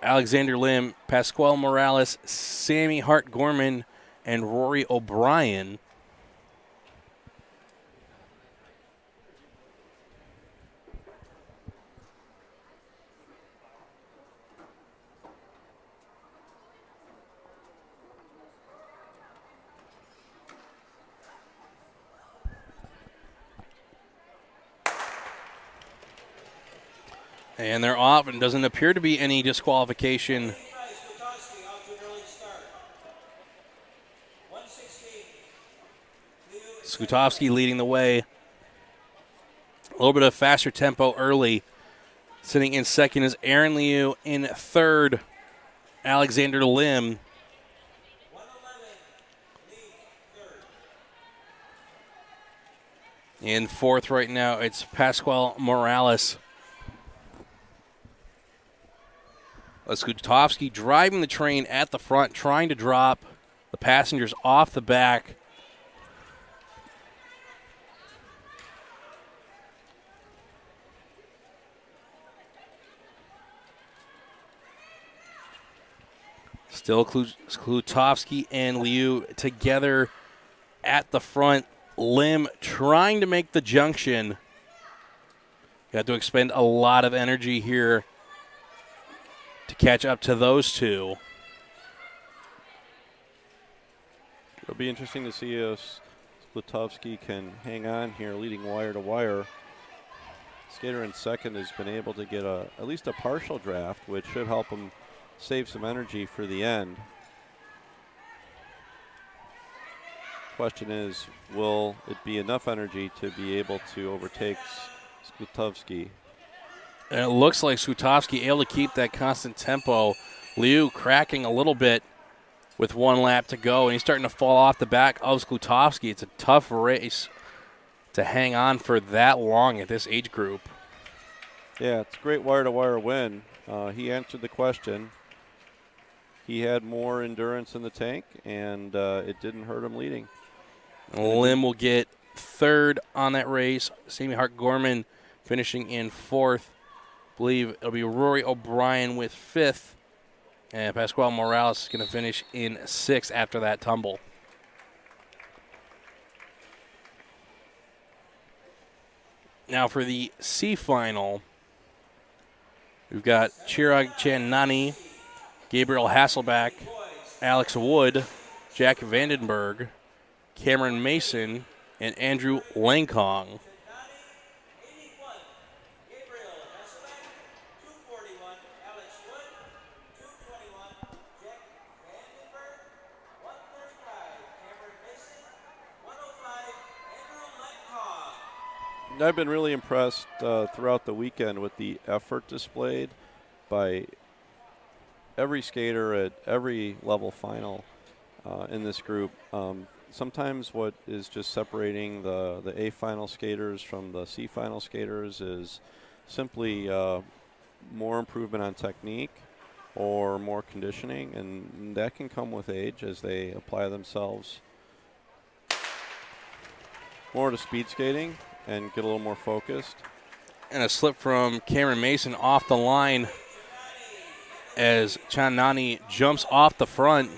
Alexander Lim, Pasquale Morales, Sammy Hart-Gorman, and Rory O'Brien. And they're off, and doesn't appear to be any disqualification. Skutowski leading the way. A little bit of faster tempo early. Sitting in second is Aaron Liu. In third, Alexander Lim. In fourth right now, it's Pasquale Morales. Skutowski driving the train at the front, trying to drop the passengers off the back. Still Skutowski and Liu together at the front. Lim trying to make the junction. Got to expend a lot of energy here to catch up to those two. It'll be interesting to see if Skutowski can hang on here, leading wire to wire. Skater in second has been able to get at least a partial draft, which should help him save some energy for the end. Question is, will it be enough energy to be able to overtake Skutowski? And it looks like Skutowski able to keep that constant tempo. Liu cracking a little bit with 1 lap to go, and he's starting to fall off the back of Skutowski. It's a tough race to hang on for that long at this age group. Yeah, it's a great wire-to-wire win. He answered the question. He had more endurance in the tank, and it didn't hurt him leading. Lim will get 3rd on that race. Sammy Hart-Gorman finishing in 4th. I believe it'll be Rory O'Brien with 5th. And Pascual Morales is going to finish in 6th after that tumble. Now for the C final, we've got Chirag Chandani, Gabriel Hasselback, Alex Wood, Jack Vandenberg, Cameron Mason, and Andrew Langkong. I've been really impressed throughout the weekend with the effort displayed by every skater at every level final in this group. Sometimes what is just separating the A final skaters from the C final skaters is simply more improvement on technique or more conditioning, and that can come with age as they apply themselves more to speed skating and get a little more focused. And a slip from Cameron Mason off the line as Chandani jumps off the front.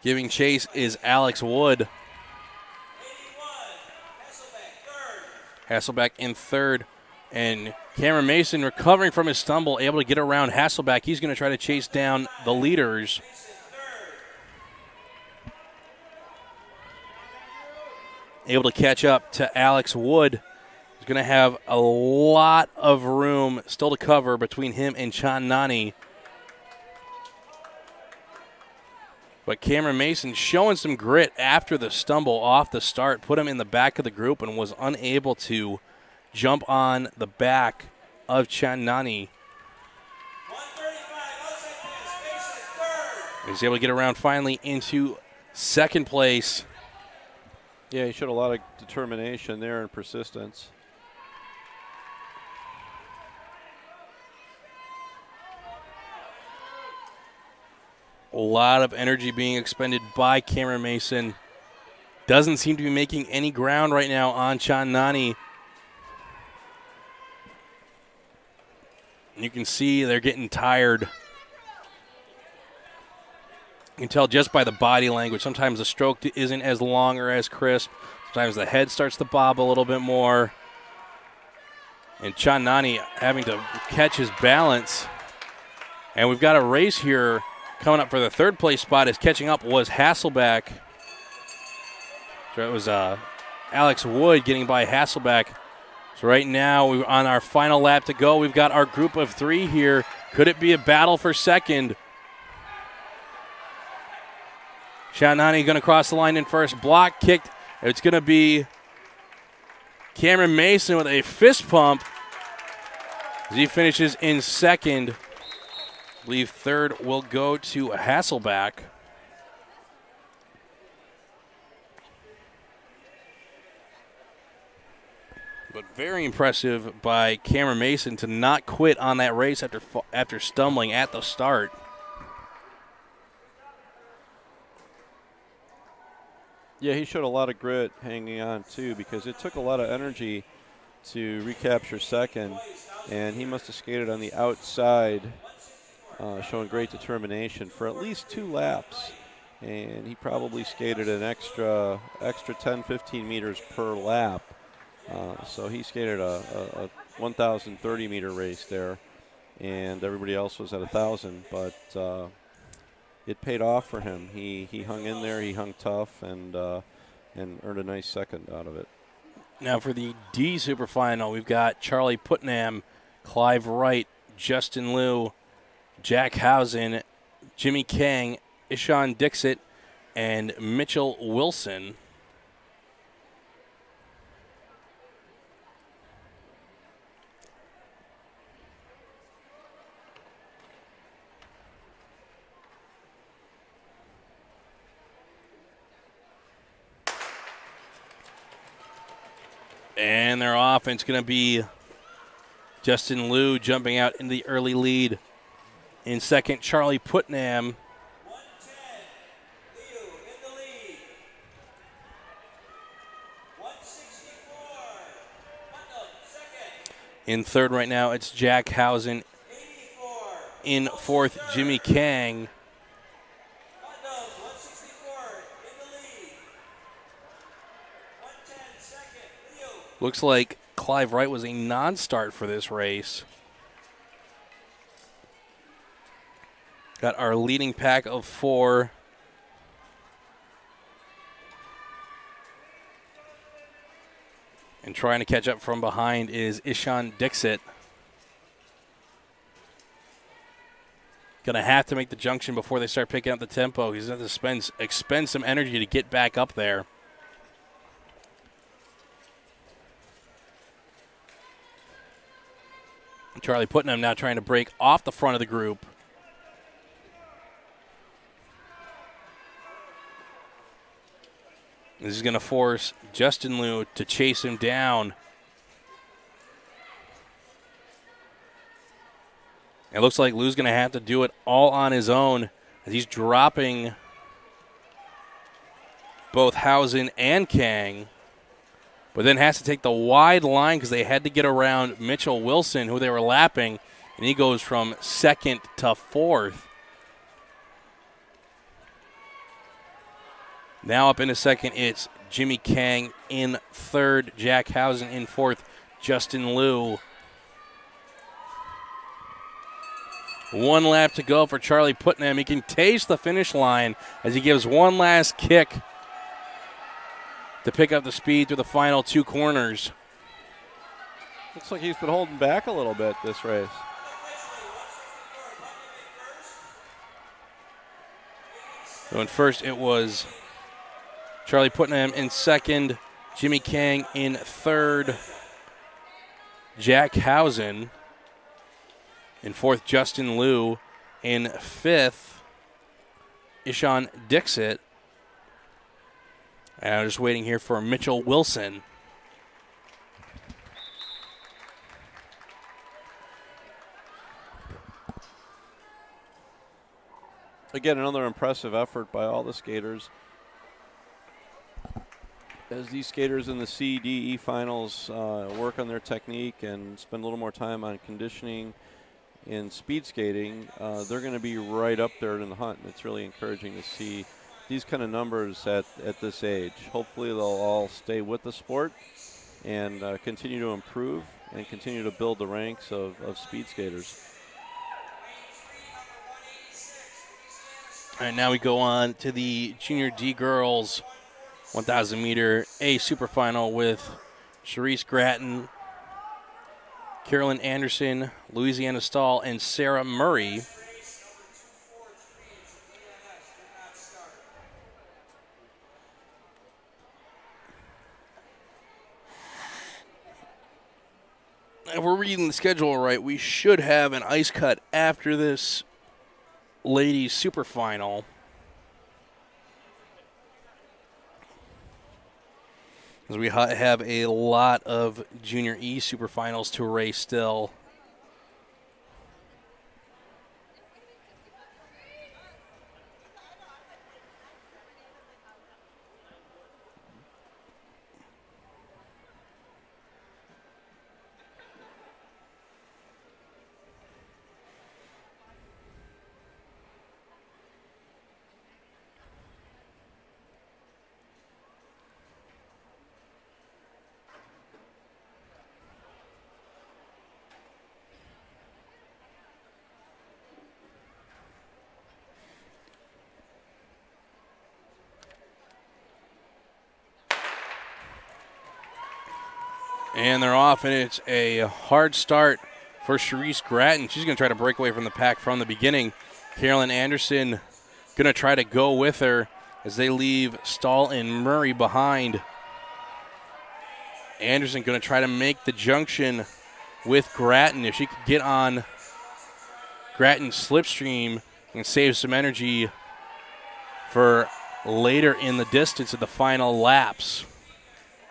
Giving chase is Alex Wood. Hasselback in 3rd. And Cameron Mason recovering from his stumble, able to get around Hasselback. He's going to try to chase down the leaders. Able to catch up to Alex Wood. He's going to have a lot of room still to cover between him and Chandani. But Cameron Mason showing some grit after the stumble off the start, put him in the back of the group and was unable to jump on the back of Chandani. He's able to get around finally into 2nd place. Yeah, he showed a lot of determination there and persistence. A lot of energy being expended by Cameron Mason. Doesn't seem to be making any ground right now on Chandani. You can see they're getting tired. You can tell just by the body language. Sometimes the stroke isn't as long or as crisp. Sometimes the head starts to bob a little bit more. And Chandani having to catch his balance. And we've got a race here coming up for the 3rd place spot. As catching up was Hasselback. So it was Alex Wood getting by Hasselback. So right now, we're on our final lap to go. We've got our group of 3 here. Could it be a battle for 2nd? Chandani going to cross the line in 1st. Block kicked. It's going to be Cameron Mason with a fist pump as he finishes in 2nd. I believe 3rd will go to Hasselback. But very impressive by Cameron Mason to not quit on that race after stumbling at the start. Yeah, he showed a lot of grit hanging on, too, because it took a lot of energy to recapture 2nd, and he must have skated on the outside, showing great determination for at least 2 laps, and he probably skated an extra 10, 15 meters per lap. So he skated a 1,030-meter race there, and everybody else was at 1,000, but it paid off for him. He hung in there, he hung tough, and earned a nice 2nd out of it. Now for the D Super Final, we've got Charlie Putnam, Clive Wright, Justin Liu, Jack Housen, Jimmy Kang, Ishan Dixit, and Mitchell Wilson. And they're off, and it's going to be Justin Liu jumping out in the early lead. In second, Charlie Putnam. 110, Liu in the lead. 164, Putnam second. In third right now, it's Jack Housen. 84, In fourth, Jimmy Kang. Putnam 164 in the lead. 110 second, Liu. Looks like Clive Wright was a non-start for this race. Got our leading pack of 4. And trying to catch up from behind is Ishan Dixit. Gonna have to make the junction before they start picking up the tempo. He's going to have to expend some energy to get back up there. Charlie Putnam now trying to break off the front of the group. This is going to force Justin Liu to chase him down. It looks like Liu's going to have to do it all on his own as he's dropping both Housen and Kang, but then has to take the wide line because they had to get around Mitchell Wilson, who they were lapping, and he goes from second to fourth. Now up into second, it's Jimmy Kang. In third, Jack Housen. In fourth, Justin Liu. 1 lap to go for Charlie Putnam. He can taste the finish line as he gives one last kick to pick up the speed through the final 2 corners. Looks like he's been holding back a little bit this race. So in first, it was Charlie Putnam. In second, Jimmy Kang. In third, Jack Housen. In fourth, Justin Liu. In fifth, Ishan Dixit. And I'm just waiting here for Mitchell Wilson. Again, another impressive effort by all the skaters. As these skaters in the C, D, E finals work on their technique and spend a little more time on conditioning in speed skating, they're going to be right up there in the hunt. It's really encouraging to see these kind of numbers at this age. Hopefully they'll all stay with the sport and continue to improve and continue to build the ranks of speed skaters. All right, now we go on to the Junior D girls 1,000 meter A super final with Charisse Gratton, Carolyn Anderson, Louisiana Stahl, and Sarah Murray. If we're reading the schedule right, we should have an ice cut after this ladies super final. As we have a lot of Junior E super finals to race still. And they're off, and it's a hard start for Charisse Gratton. She's going to try to break away from the pack from the beginning. Carolyn Anderson going to try to go with her as they leave Stahl and Murray behind. Anderson going to try to make the junction with Gratton. If she could get on Gratton's slipstream and save some energy for later in the distance of the final laps.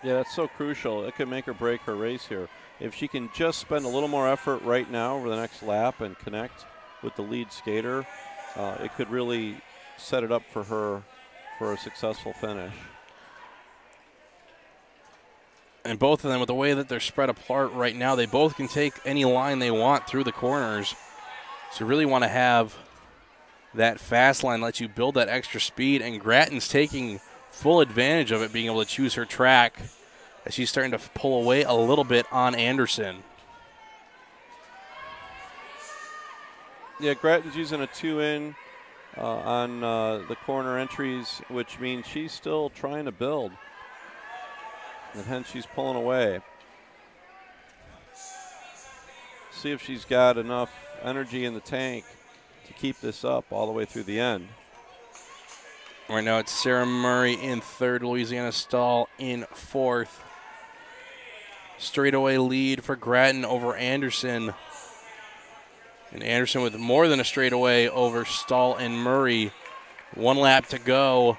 Yeah, that's so crucial. It could make or break her race here. If she can just spend a little more effort right now over the next lap and connect with the lead skater, it could really set it up for her for a successful finish. And both of them, with the way that they're spread apart right now, they both can take any line they want through the corners. So you really want to have that fast line, let you build that extra speed, and Gratton's taking full advantage of it, being able to choose her track as she's starting to pull away a little bit on Anderson. Yeah, Gratton's using a 2-in on the corner entries, which means she's still trying to build. And hence she's pulling away. See if she's got enough energy in the tank to keep this up all the way through the end. Right now it's Sarah Murray in third, Louisiana Stahl in fourth. Straightaway lead for Gratton over Anderson. And Anderson with more than a straightaway over Stahl and Murray. 1 lap to go.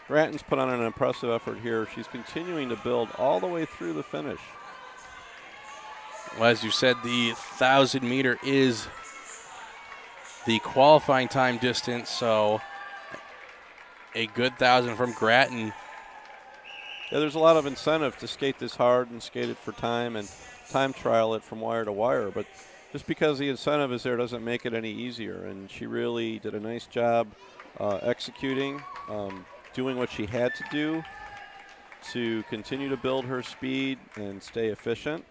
Gratton's put on an impressive effort here. She's continuing to build all the way through the finish. Well, as you said, the 1,000-meter is the qualifying time distance, so a good 1,000 from Gratton. Yeah, there's a lot of incentive to skate this hard and skate it for time and time trial it from wire to wire, but just because the incentive is there doesn't make it any easier, and she really did a nice job executing, doing what she had to do to continue to build her speed and stay efficient.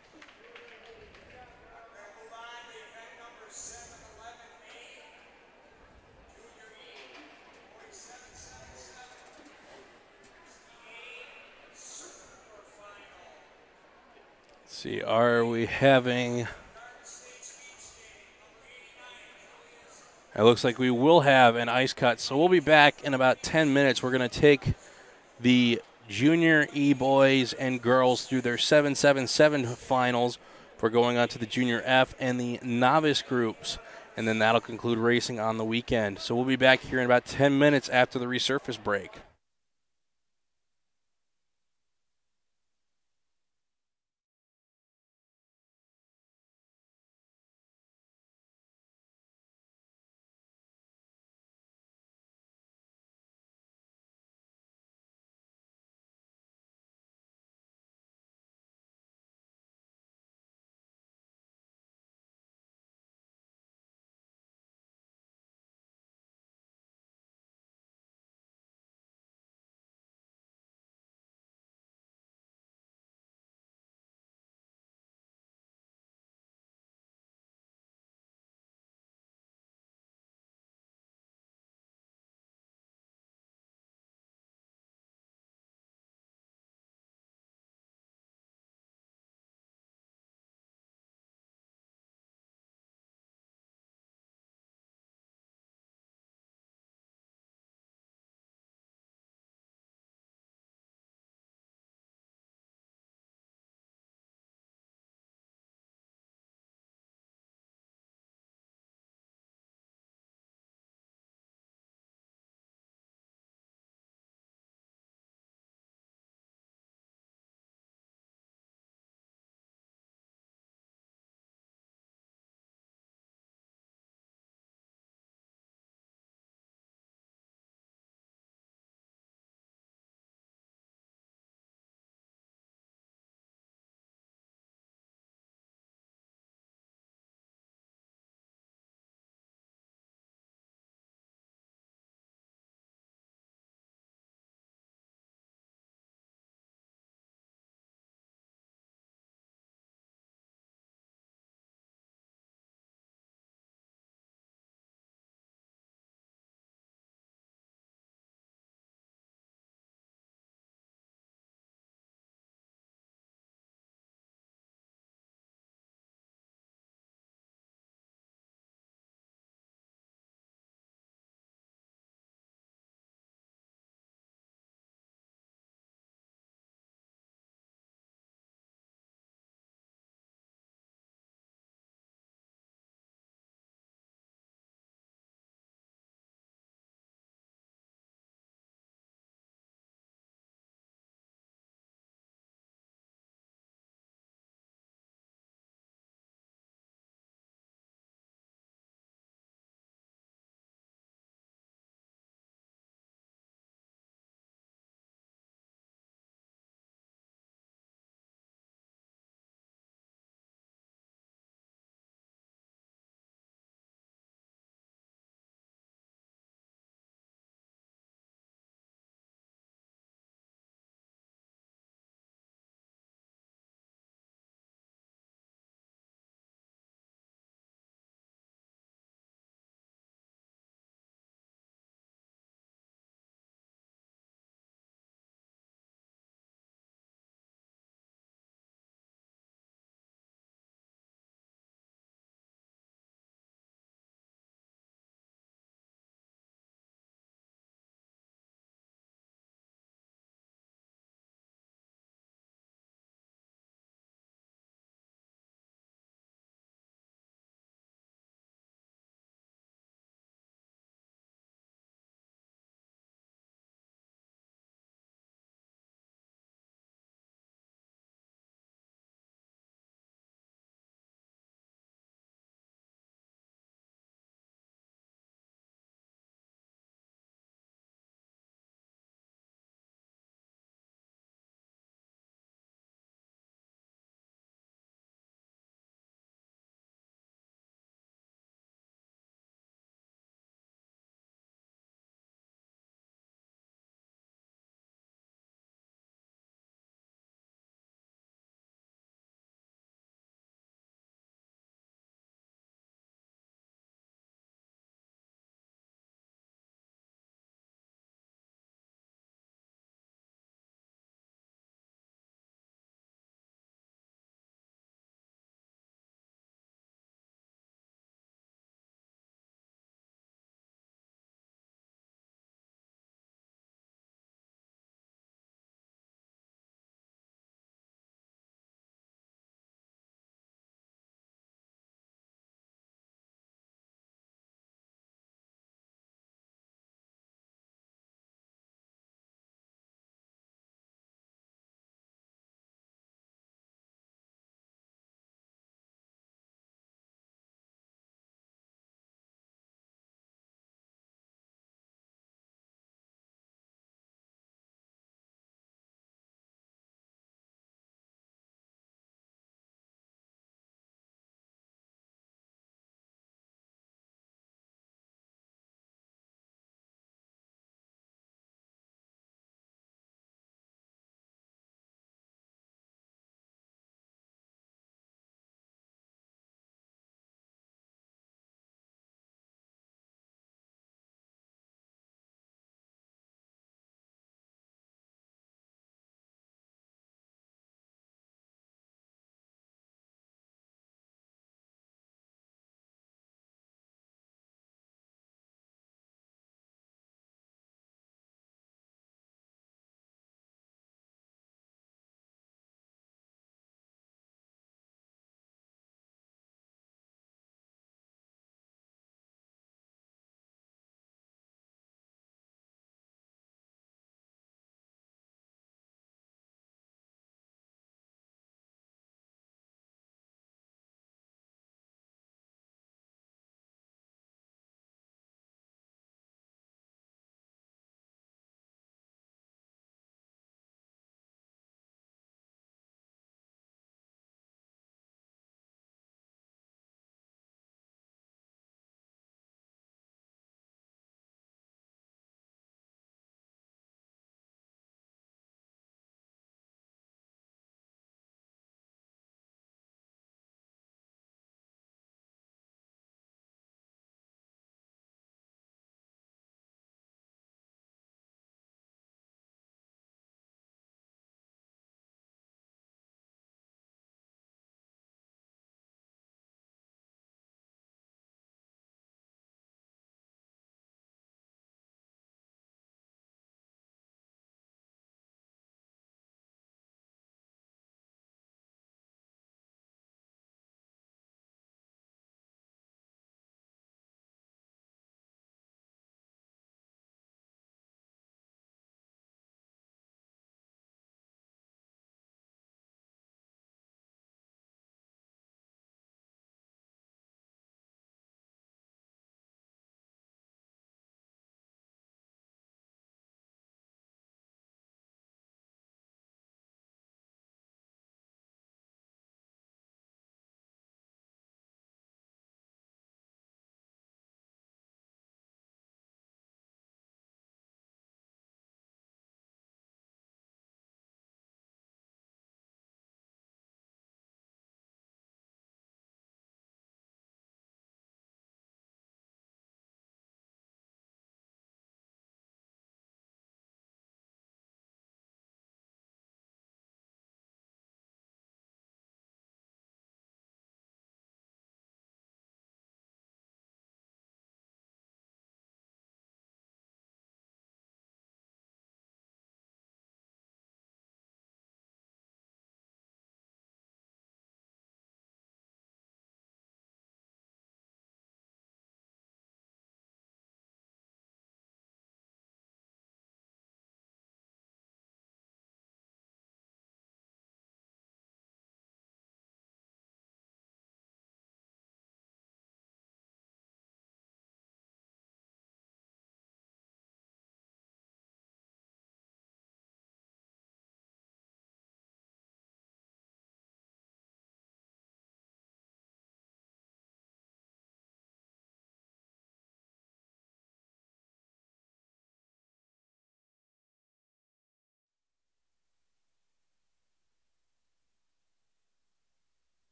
See, are we having... It looks like we will have an ice cut, so we'll be back in about 10 minutes. We're going to take the junior E-boys and girls through their 7-7-7 finals. We're going on to the junior F and the novice groups, and then that'll conclude racing on the weekend. So we'll be back here in about 10 minutes after the resurface break.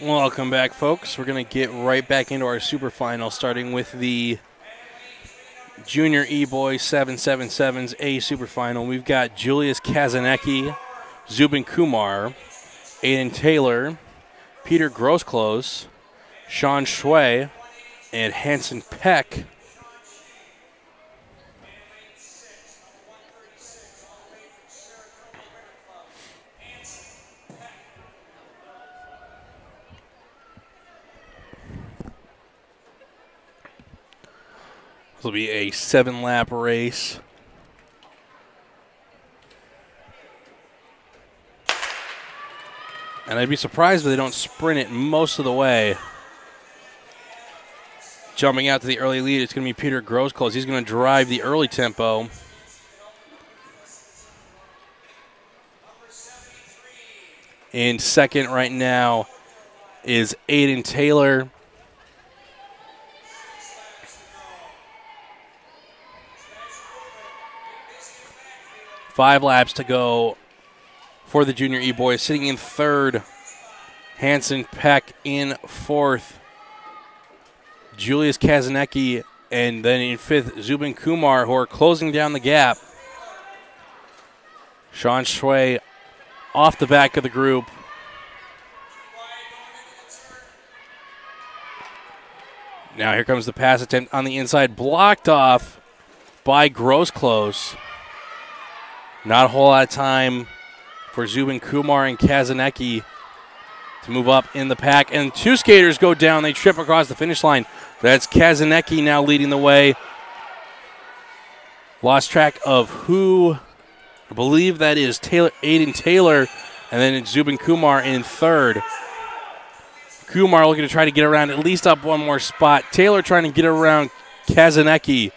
Welcome back, folks. We're going to get right back into our super final, starting with the Junior E-Boys 777's A super final. We've got Julius Kazanecki, Zubin Kumar, Aiden Taylor, Peter Grosclose, Sean Shui, and Hanson Peck. This will be a 7-lap race. And I'd be surprised if they don't sprint it most of the way. Jumping out to the early lead, it's going to be Peter Grosclose. He's going to drive the early tempo. In second right now is Aiden Taylor. Five laps to go for the Junior E-Boys. Sitting in third, Hanson Peck. In fourth, Julius Kazanecki. And then in fifth, Zubin Kumar, who are closing down the gap. Sean Shui off the back of the group. Now here comes the pass attempt on the inside, blocked off by Grosclose. Not a whole lot of time for Zubin Kumar and Kazanecki to move up in the pack. And two skaters go down. They trip across the finish line. That's Kazanecki now leading the way. Lost track of who. I believe that is Aiden Taylor. And then it's Zubin Kumar in third. Kumar looking to try to get around, at least up one more spot. Taylor trying to get around Kazanecki.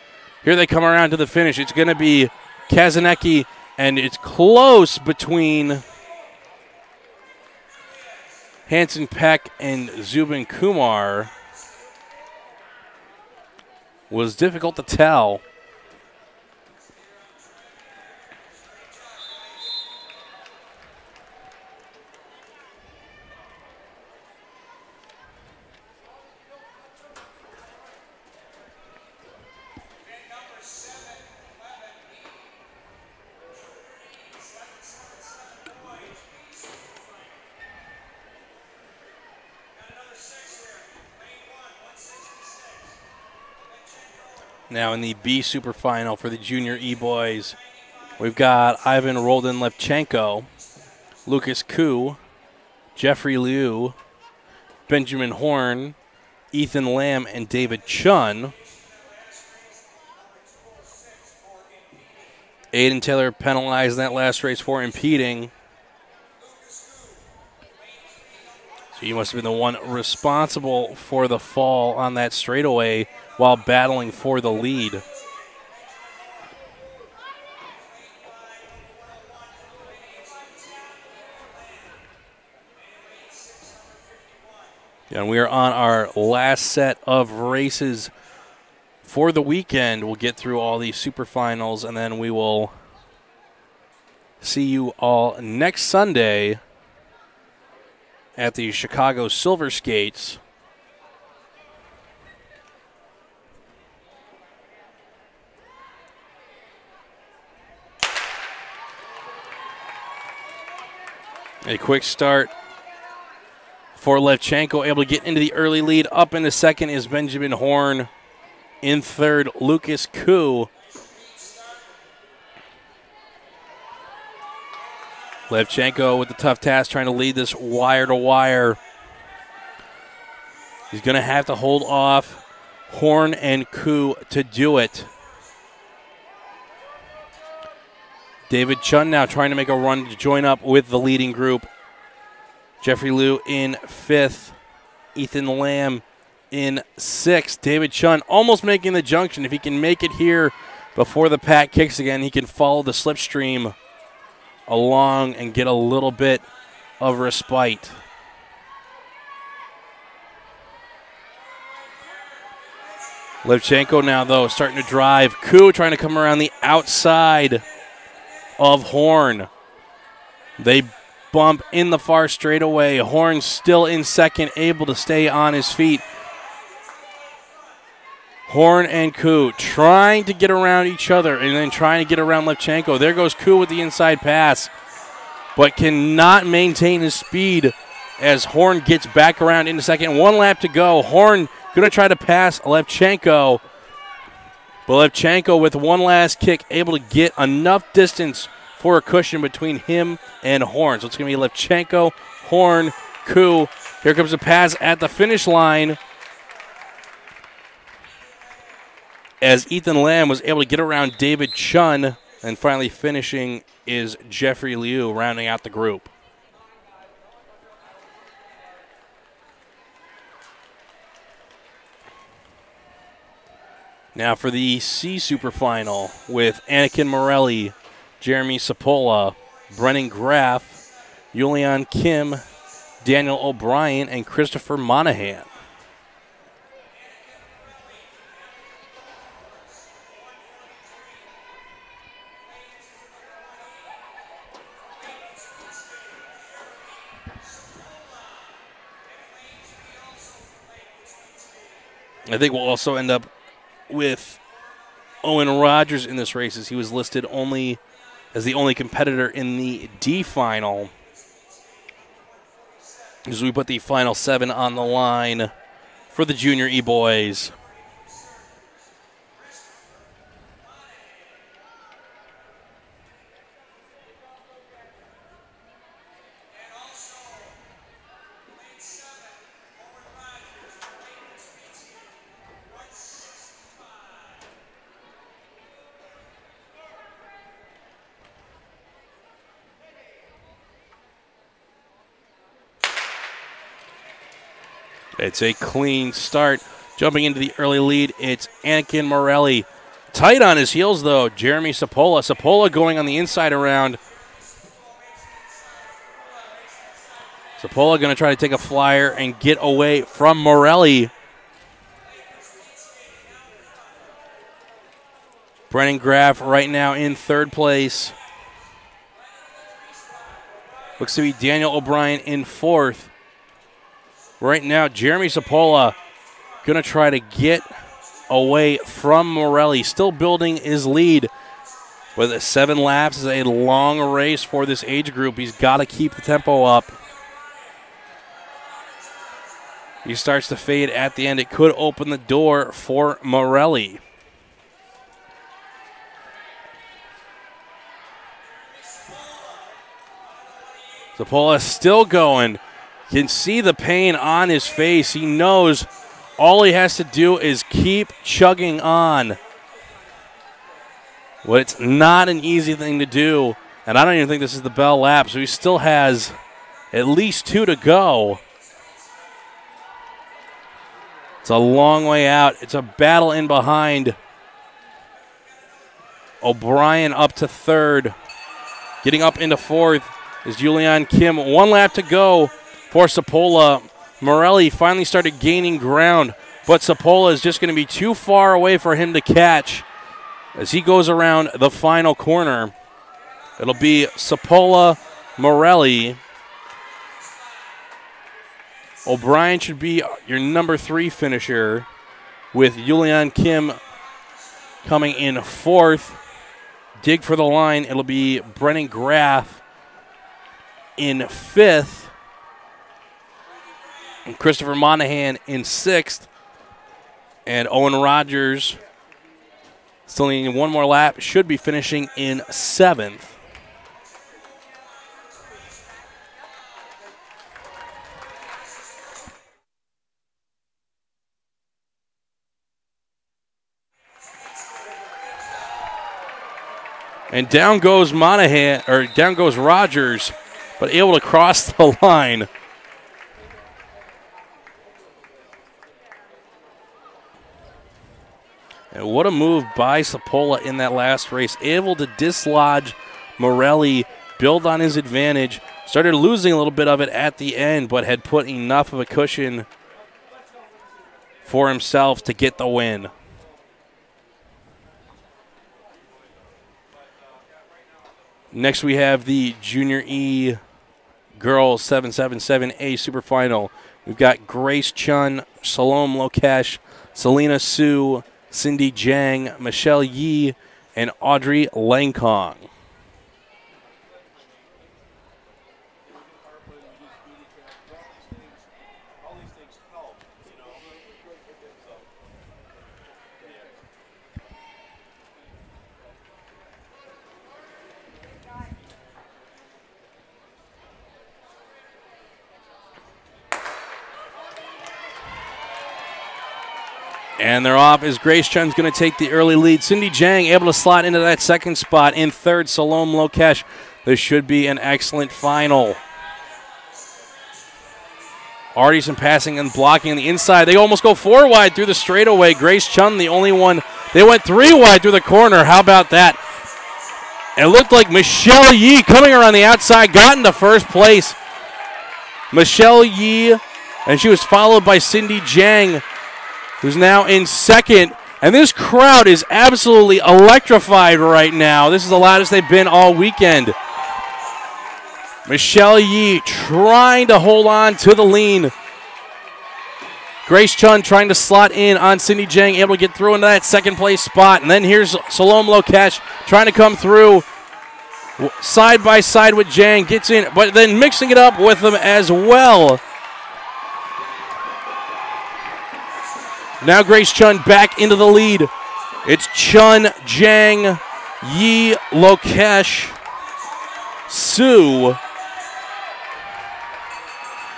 Here they come around to the finish. It's going to be Kazanecki. And it's close between Hanson Peck and Zubin Kumar. Was difficult to tell. Now in the B Super Final for the Junior E-Boys, we've got Ivan Roldan-Levchenko, Lucas Koo, Jeffrey Liu, Benjamin Horn, Ethan Lamb, and David Chun. Aiden Taylor penalized in that last race for impeding. So he must have been the one responsible for the fall on that straightaway while battling for the lead. And we are on our last set of races for the weekend. We'll get through all these super finals, and then we will see you all next Sunday at the Chicago Silver Skates. A quick start for Levchenko, able to get into the early lead. Up in the second is Benjamin Horn. In third, Lucas Koo. Levchenko with the tough task, trying to lead this wire to wire. He's going to have to hold off Horn and Koo to do it. David Chun now trying to make a run to join up with the leading group. Jeffrey Liu in fifth. Ethan Lamb in sixth. David Chun almost making the junction. If he can make it here before the pack kicks again, he can follow the slipstream along and get a little bit of respite. Levchenko now, though, starting to drive. Koo trying to come around the outside of Horn. They bump in the far straightaway. Horn still in second, able to stay on his feet. Horn and Koo trying to get around each other and then trying to get around Levchenko. There goes Koo with the inside pass, but cannot maintain his speed as Horn gets back around into second. 1 lap to go. Horn going to try to pass Levchenko, but Levchenko with one last kick able to get enough distance for a cushion between him and Horn. So it's going to be Levchenko, Horn, Koo. Here comes a pass at the finish line as Ethan Lamb was able to get around David Chun, and finally finishing is Jeffrey Liu rounding out the group. Now for the C Super Final with Anakin Morelli, Jeremy Sapola, Brennan Graff, Julian Kim, Daniel O'Brien, and Christopher Monahan. I think we'll also end up with Owen Rogers in this race, as he was listed only as the only competitor in the D final, as we put the final 7 on the line for the Junior E boys. It's a clean start. Jumping into the early lead, it's Anakin Morelli. Tight on his heels, though, Jeremy Sapola. Sapola going on the inside around. Sapola going to try to take a flyer and get away from Morelli. Brennan Graff right now in third place. Looks to be Daniel O'Brien in fourth. Right now, Jeremy Sapola going to try to get away from Morelli, still building his lead. With 7 laps is a long race for this age group. He's got to keep the tempo up. He starts to fade at the end. It could open the door for Morelli. Sapola still going. You can see the pain on his face. He knows all he has to do is keep chugging on. Well, it's not an easy thing to do, and I don't even think this is the bell lap, so he still has at least 2 to go. It's a long way out. It's a battle in behind. O'Brien up to third. Getting up into fourth is Julian Kim. 1 lap to go for Sapola. Morelli finally started gaining ground, but Sapola is just going to be too far away for him to catch as he goes around the final corner. It'll be Sapola, Morelli. O'Brien should be your number 3 finisher, with Julian Kim coming in fourth. Dig for the line. It'll be Brennan Graff in fifth. And Christopher Monahan in sixth. And Owen Rogers, still needing 1 more lap, should be finishing in seventh. And down goes down goes Rogers, but able to cross the line. And what a move by Sapola in that last race. Able to dislodge Morelli, build on his advantage. Started losing a little bit of it at the end, but had put enough of a cushion for himself to get the win. Next we have the Junior E girls 777A Super Final. We've got Grace Chun, Salome Lokesh, Selena Sue, Cindy Jang, Michelle Yi, and Audrey Langkong. And they're off as Grace Chun's going to take the early lead. Cindy Jang able to slot into that second spot. In third, Salome Lokesh. This should be an excellent final. Already some passing and blocking on the inside. They almost go 4 wide through the straightaway. Grace Chun, the only one. They went 3 wide through the corner. How about that? It looked like Michelle Yi coming around the outside got into first place. Michelle Yi, and she was followed by Cindy Jang, who's now in second. And this crowd is absolutely electrified right now. This is the loudest they've been all weekend. Michelle Yi trying to hold on to the lean. Grace Chun trying to slot in on Cindy Jang, able to get through into that second place spot. And then here's Salome Lokesh trying to come through side by side with Jang. Gets in, but then mixing it up with them as well. Now Grace Chun back into the lead. It's Chun, Jang, Yi, Lokesh, Sue.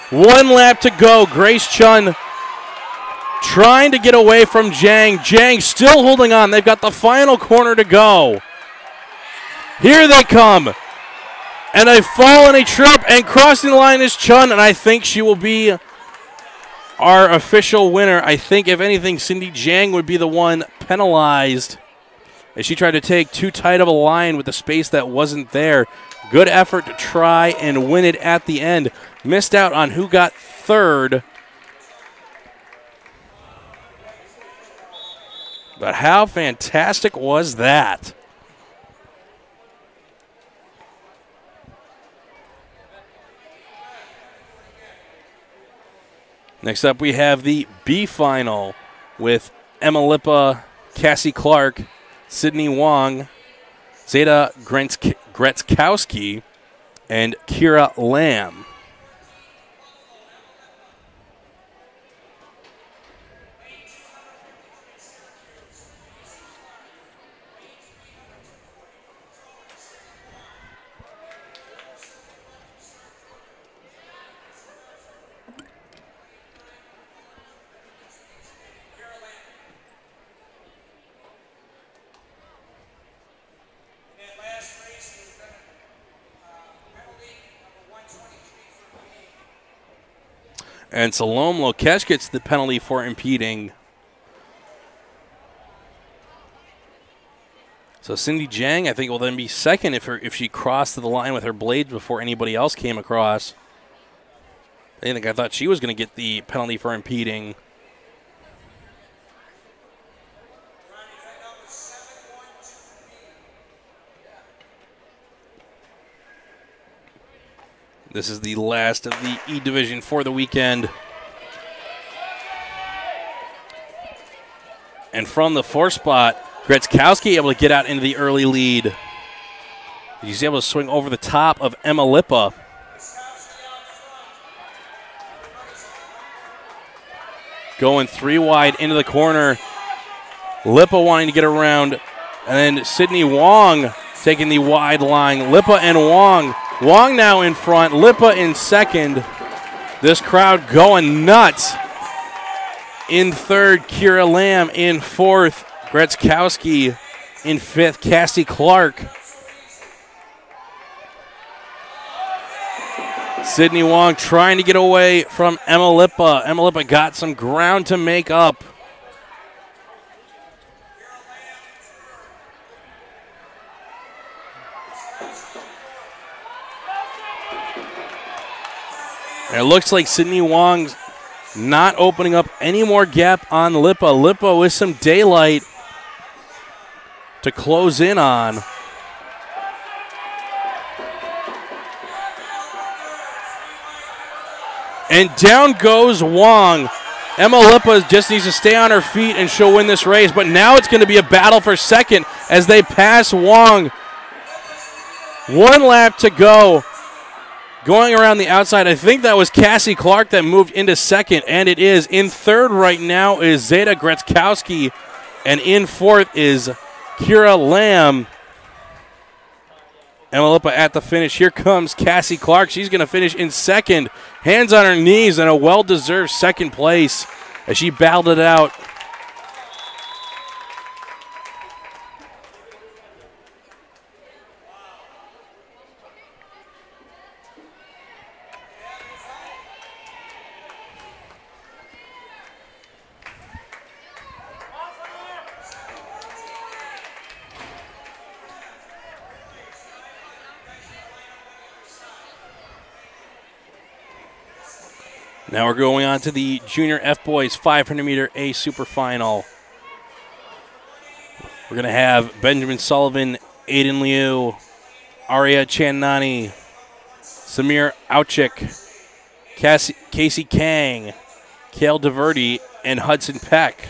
1 lap to go. Grace Chun trying to get away from Jang. Jang still holding on. They've got the final corner to go. Here they come. And a fall and a trip, and crossing the line is Chun, and I think she will be our official winner. I think, if anything, Cindy Jang would be the one penalized as she tried to take too tight of a line with the space that wasn't there. Good effort to try and win it at the end. Missed out on who got third. But how fantastic was that? Next up, we have the B final with Emma Lippa, Cassie Clark, Sydney Wong, Zeta Gretzkowski, and Kira Lamb. And Salome Lokesh gets the penalty for impeding. So Cindy Jang, I think, will then be second if she crossed the line with her blades before anybody else came across. I thought she was going to get the penalty for impeding. This is the last of the E Division for the weekend. And from the 4th spot, Gretzkowski able to get out into the early lead. He's able to swing over the top of Emma Lippa. Going 3 wide into the corner. Lippa wanting to get around. And then Sydney Wong taking the wide line. Lippa and Wong. Wong now in front, Lippa in second. This crowd going nuts. In third, Kira Lamb. In fourth, Gretzkowski. In fifth, Cassie Clark. Sydney Wong trying to get away from Emma Lippa. Emma Lippa got some ground to make up. And it looks like Sydney Wong's not opening up any more gap on Lippa. Lippa with some daylight to close in on. And down goes Wong. Emma Lippa just needs to stay on her feet and she'll win this race. But now it's going to be a battle for second as they pass Wong. 1 lap to go. Going around the outside, I think that was Cassie Clark that moved into second, and it is. In third right now is Zeta Gretzkowski, and in fourth is Kira Lamb. Emma Lippa at the finish. Here comes Cassie Clark. She's going to finish in second. Hands on her knees and a well-deserved second place as she battled it out. Now we're going on to the Junior F Boys 500-meter A Super Final. We're going to have Benjamin Sullivan, Aiden Liu, Arya Chandani, Samir Auchik, Casey Kang, Kale DeVerde, and Hudson Peck.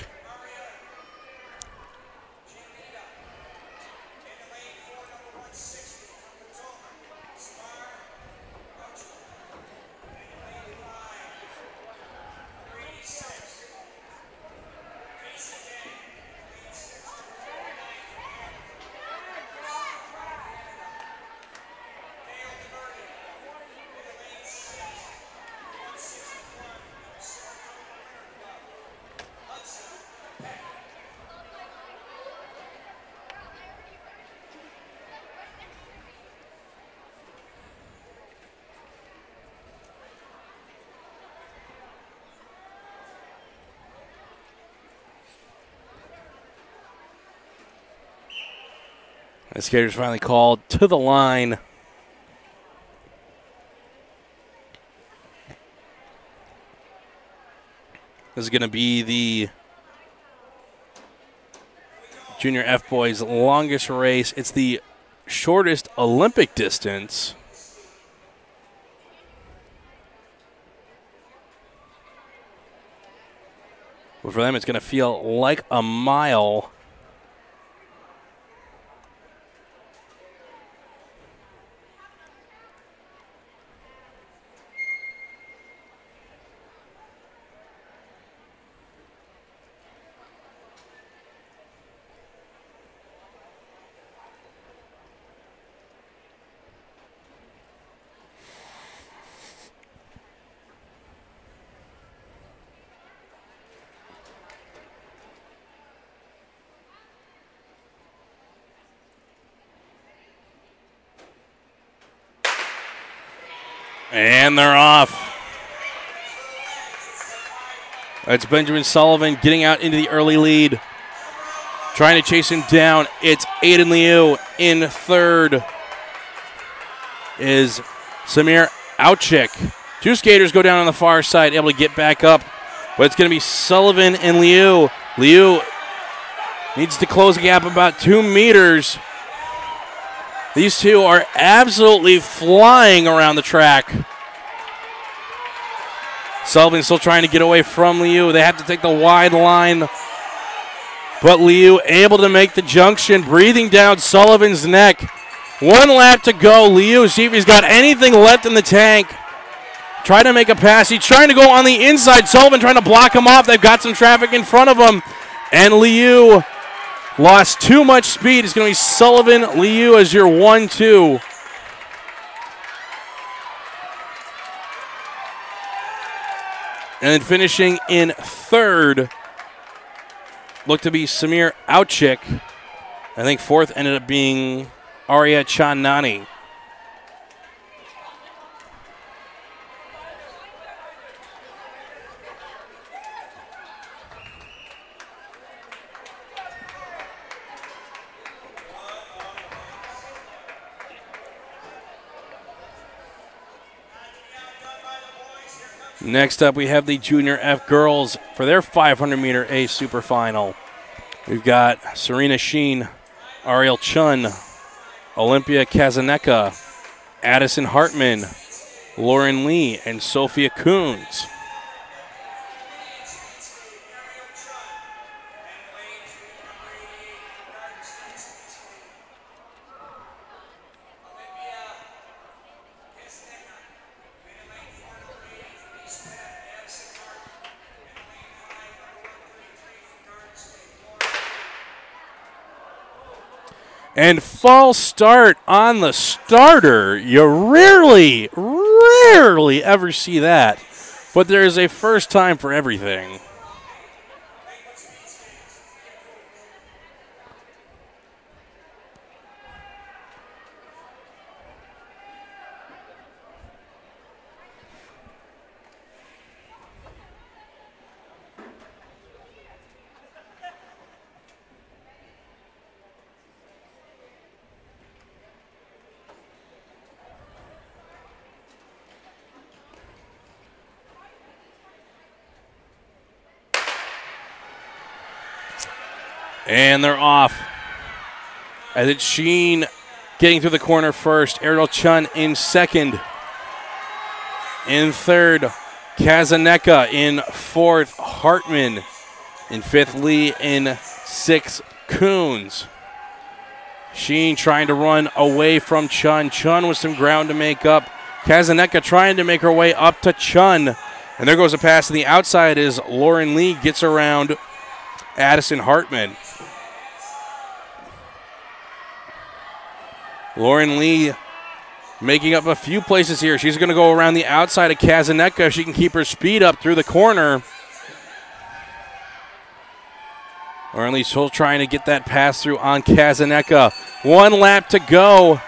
The skaters finally called to the line. This is going to be the Junior F Boys' longest race. It's the shortest Olympic distance. But for them, it's going to feel like a mile. And they're off. That's Benjamin Sullivan getting out into the early lead. Trying to chase him down. It's Aiden Liu. In third is Samir Auchik. Two skaters go down on the far side, able to get back up. But it's going to be Sullivan and Liu. Liu needs to close the gap about 2 meters. These two are absolutely flying around the track. Sullivan still trying to get away from Liu. They have to take the wide line. But Liu able to make the junction, breathing down Sullivan's neck. 1 lap to go. Liu, see if he's got anything left in the tank. Trying to make a pass. He's trying to go on the inside. Sullivan trying to block him off. They've got some traffic in front of him. And Liu lost too much speed. It's going to be Sullivan, Liu as your 1-2. And then finishing in third looked to be Samir Auchik. I think fourth ended up being Arya Chandani. Next up, we have the Junior F girls for their 500-meter A Super Final. We've got Serena Sheen, Ariel Chun, Olympia Kazaneka, Addison Hartman, Lauren Lee, and Sophia Coons. And false start on the starter. You rarely ever see that. But there is a first time for everything. And they're off. As it's Sheen getting through the corner first. Ariel Chun in second. In third, Kazaneka. In fourth, Hartman. In fifth, Lee. In sixth, Coons. Sheen trying to run away from Chun. Chun with some ground to make up. Kazaneka trying to make her way up to Chun. And there goes a pass to the outside as Lauren Lee gets around Addison Hartman. Lauren Lee making up a few places here. She's going to go around the outside of Kazaneka if she can keep her speed up through the corner. Lauren Lee still trying to get that pass through on Kazaneka. 1 lap to go.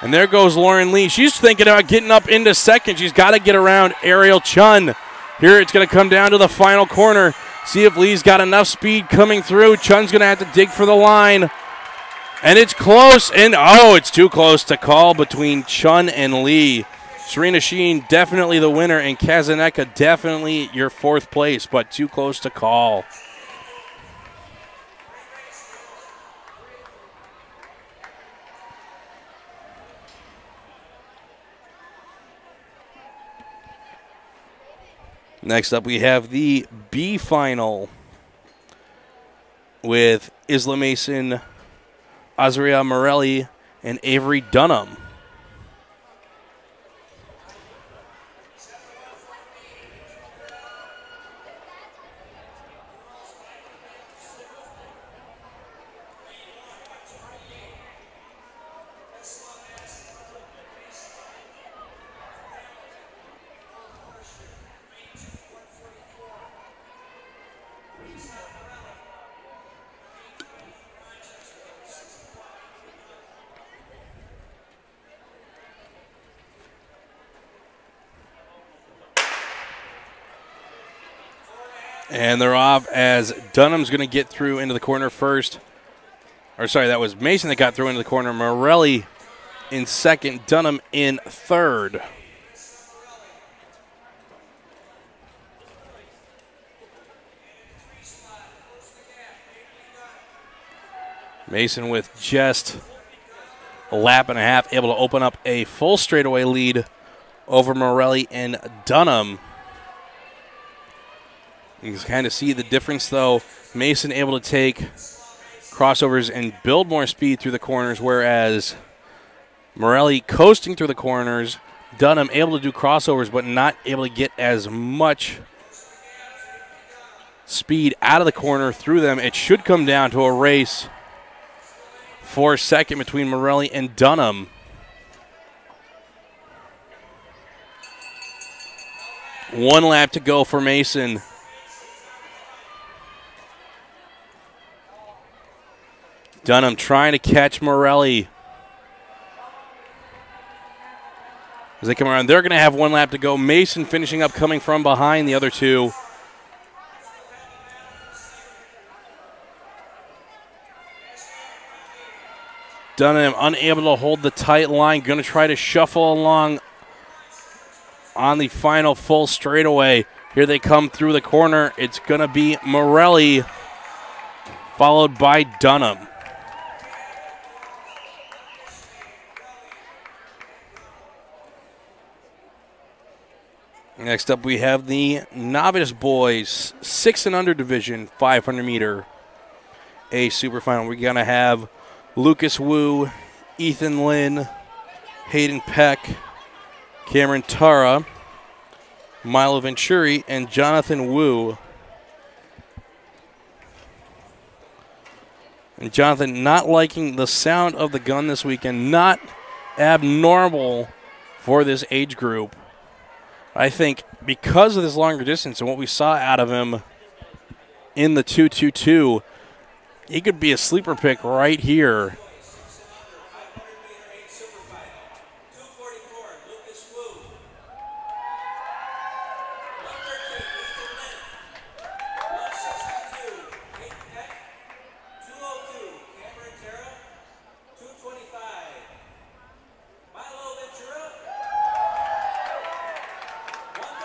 And there goes Lauren Lee. She's thinking about getting up into second. She's got to get around Ariel Chun. Here it's going to come down to the final corner. See if Lee's got enough speed coming through. Chun's going to have to dig for the line. And it's close, and it's too close to call between Chun and Lee. Serena Sheen definitely the winner, and Kazaneka definitely your fourth place, but too close to call. Next up, we have the B final with Isla Mason, Azria Morelli, and Avery Dunham. And they're off as Dunham's going to get through into the corner first. Or sorry, that was Mason that got through into the corner. Morelli in second, Dunham in third. Mason with just a lap and a half, able to open up a full straightaway lead over Morelli and Dunham. You can kind of see the difference, though. Mason able to take crossovers and build more speed through the corners, whereas Morelli coasting through the corners. Dunham able to do crossovers, but not able to get as much speed out of the corner through them. It should come down to a race for second between Morelli and Dunham. One lap to go for Mason. Dunham trying to catch Morelli. As they come around, they're going to have 1 lap to go. Mason finishing up, coming from behind the other two. Dunham unable to hold the tight line. Going to try to shuffle along on the final full straightaway. Here they come through the corner. It's going to be Morelli, followed by Dunham. Next up, we have the Novice Boys 6 and under division 500 meter A super final. We're going to have Lucas Wu, Ethan Lynn, Hayden Peck, Cameron Tara, Milo Venturi, and Jonathan Wu. And Jonathan not liking the sound of the gun this weekend, not abnormal for this age group. I think because of this longer distance and what we saw out of him in the 2.22, he could be a sleeper pick right here.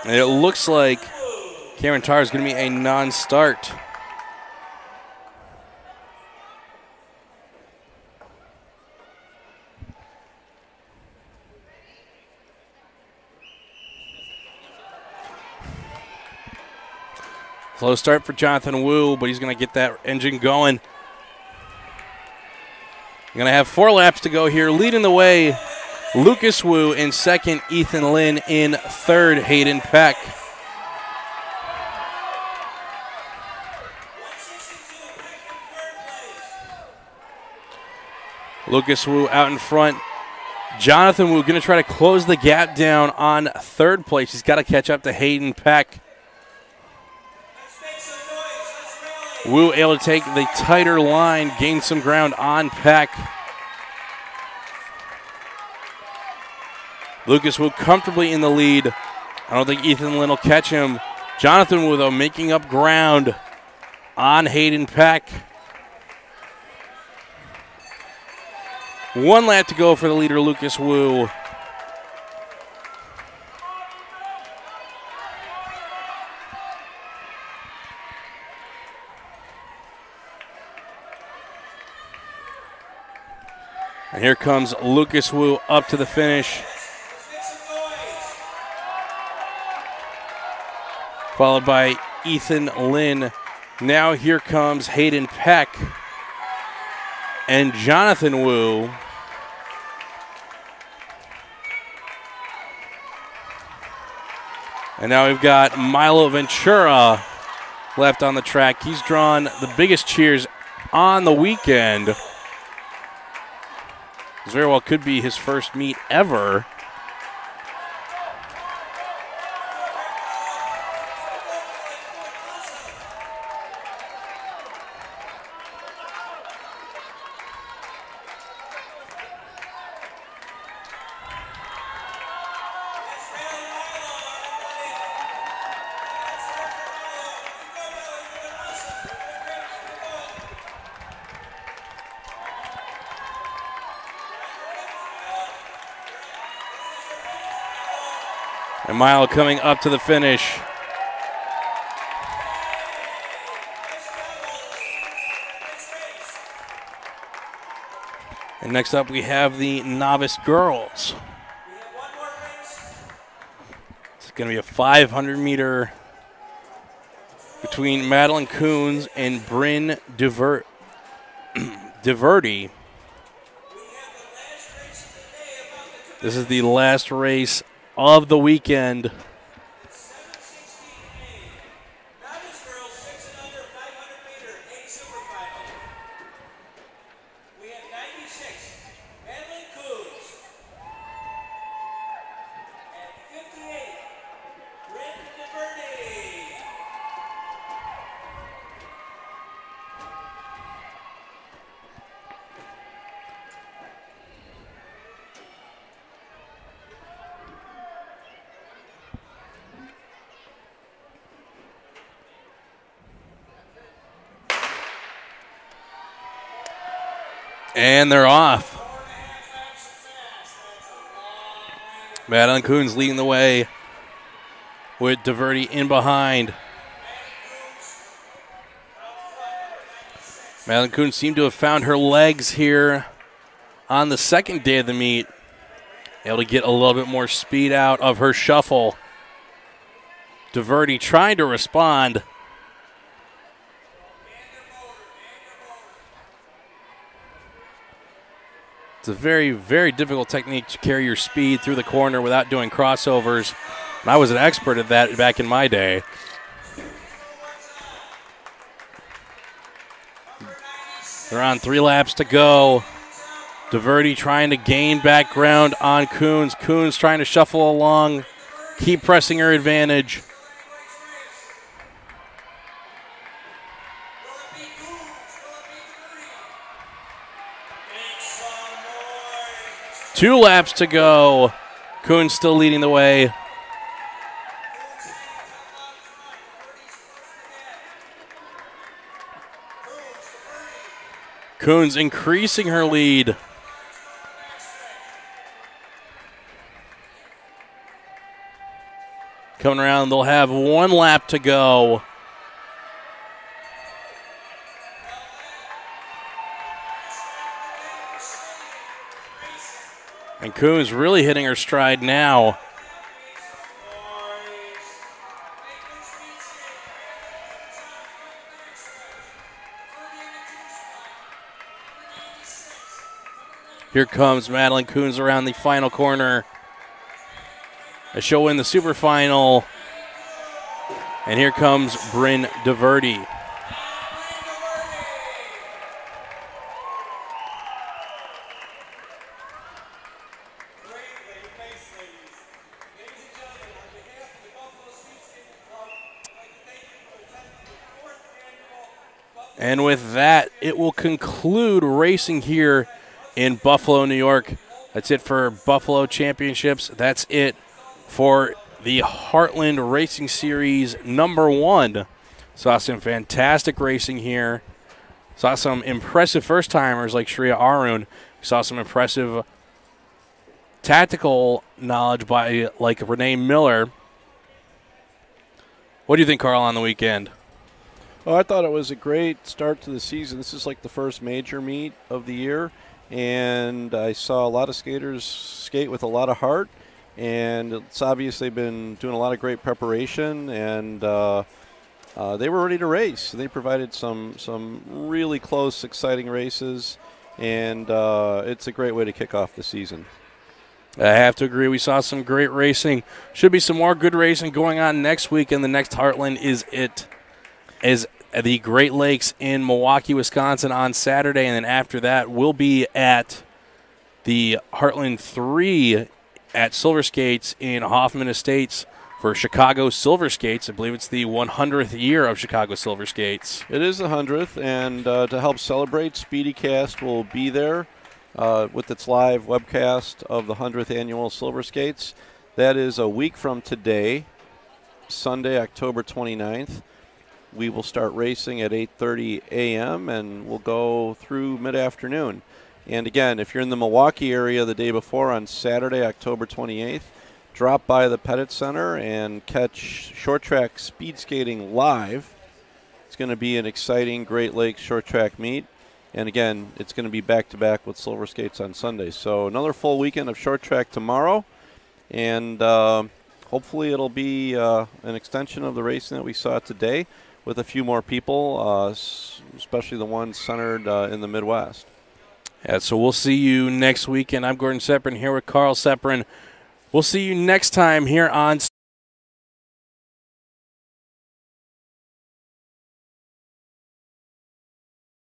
And it looks like Cameron Tarr is going to be a non-start. Slow start for Jonathan Wu, but he's going to get that engine going. Going to have 4 laps to go here. Leading the way, Lucas Wu in second, Ethan Lynn in third, Hayden Peck. Lucas Wu out in front. Jonathan Wu going to try to close the gap down on third place. He's got to catch up to Hayden Peck. Wu able to take the tighter line, gain some ground on Peck. Lucas Wu comfortably in the lead. I don't think Ethan Lynn will catch him. Jonathan Wu, though, making up ground on Hayden Peck. 1 lap to go for the leader, Lucas Wu. And here comes Lucas Wu up to the finish. Followed by Ethan Lynn. Now here comes Hayden Peck and Jonathan Wu. And now we've got Milo Ventura left on the track. He's drawn the biggest cheers on the weekend. This very well could be his first meet ever. And Milo coming up to the finish. And next up we have the novice girls. It's going to be a 500 meter between Madeline Coons and Bryn DeVerti. This is the last race of the weekend. And they're off. Madeline Coons leading the way with DeVerti in behind. Madeline Coons seemed to have found her legs here on the second day of the meet. Able to get a little bit more speed out of her shuffle. DeVerde trying to respond. It's a very, very difficult technique to carry your speed through the corner without doing crossovers. And I was an expert at that back in my day. They're on 3 laps to go. DeVerde trying to gain back ground on Coons. Coons trying to shuffle along, keep pressing her advantage. Two laps to go. Coons still leading the way. Coons increasing her lead. Coming around, they'll have 1 lap to go. And Coons really hitting her stride now. Here comes Madeline Coons around the final corner. As she'll win the super final. And here comes Bryn DeVerde. And with that, it will conclude racing here in Buffalo, New York. That's it for Buffalo Championships. That's it for the Heartland Racing Series #1. Saw some fantastic racing here. Saw some impressive first-timers like Shreya Arun. Saw some impressive tactical knowledge by like Renee Miller. What do you think, Carl, on the weekend? Oh, I thought it was a great start to the season. This is like the first major meet of the year, and I saw a lot of skaters skate with a lot of heart, and it's obvious they've been doing a lot of great preparation, and they were ready to race. They provided some really close, exciting races, and it's a great way to kick off the season. I have to agree. We saw some great racing. Should be some more good racing going on next week, and the next Heartland is the Great Lakes in Milwaukee, Wisconsin on Saturday, and then after that we'll be at the Heartland 3 at Silver Skates in Hoffman Estates for Chicago Silver Skates. I believe it's the 100th year of Chicago Silver Skates. It is the 100th, and to help celebrate, SpeediCast will be there with its live webcast of the 100th annual Silver Skates. That is a week from today, Sunday, October 29th. We will start racing at 8:30 a.m. and we'll go through mid-afternoon. And again, if you're in the Milwaukee area the day before on Saturday, October 28th, drop by the Pettit Center and catch short track speed skating live. It's going to be an exciting Great Lakes short track meet. And again, it's going to be back-to-back with Silver Skates on Sunday. So another full weekend of short track tomorrow. And hopefully it'll be an extension of the racing that we saw today, with a few more people, especially the ones centered in the Midwest. Yeah, so we'll see you next weekend. I'm Gordon Cepuran here with Carl Cepuran. We'll see you next time here on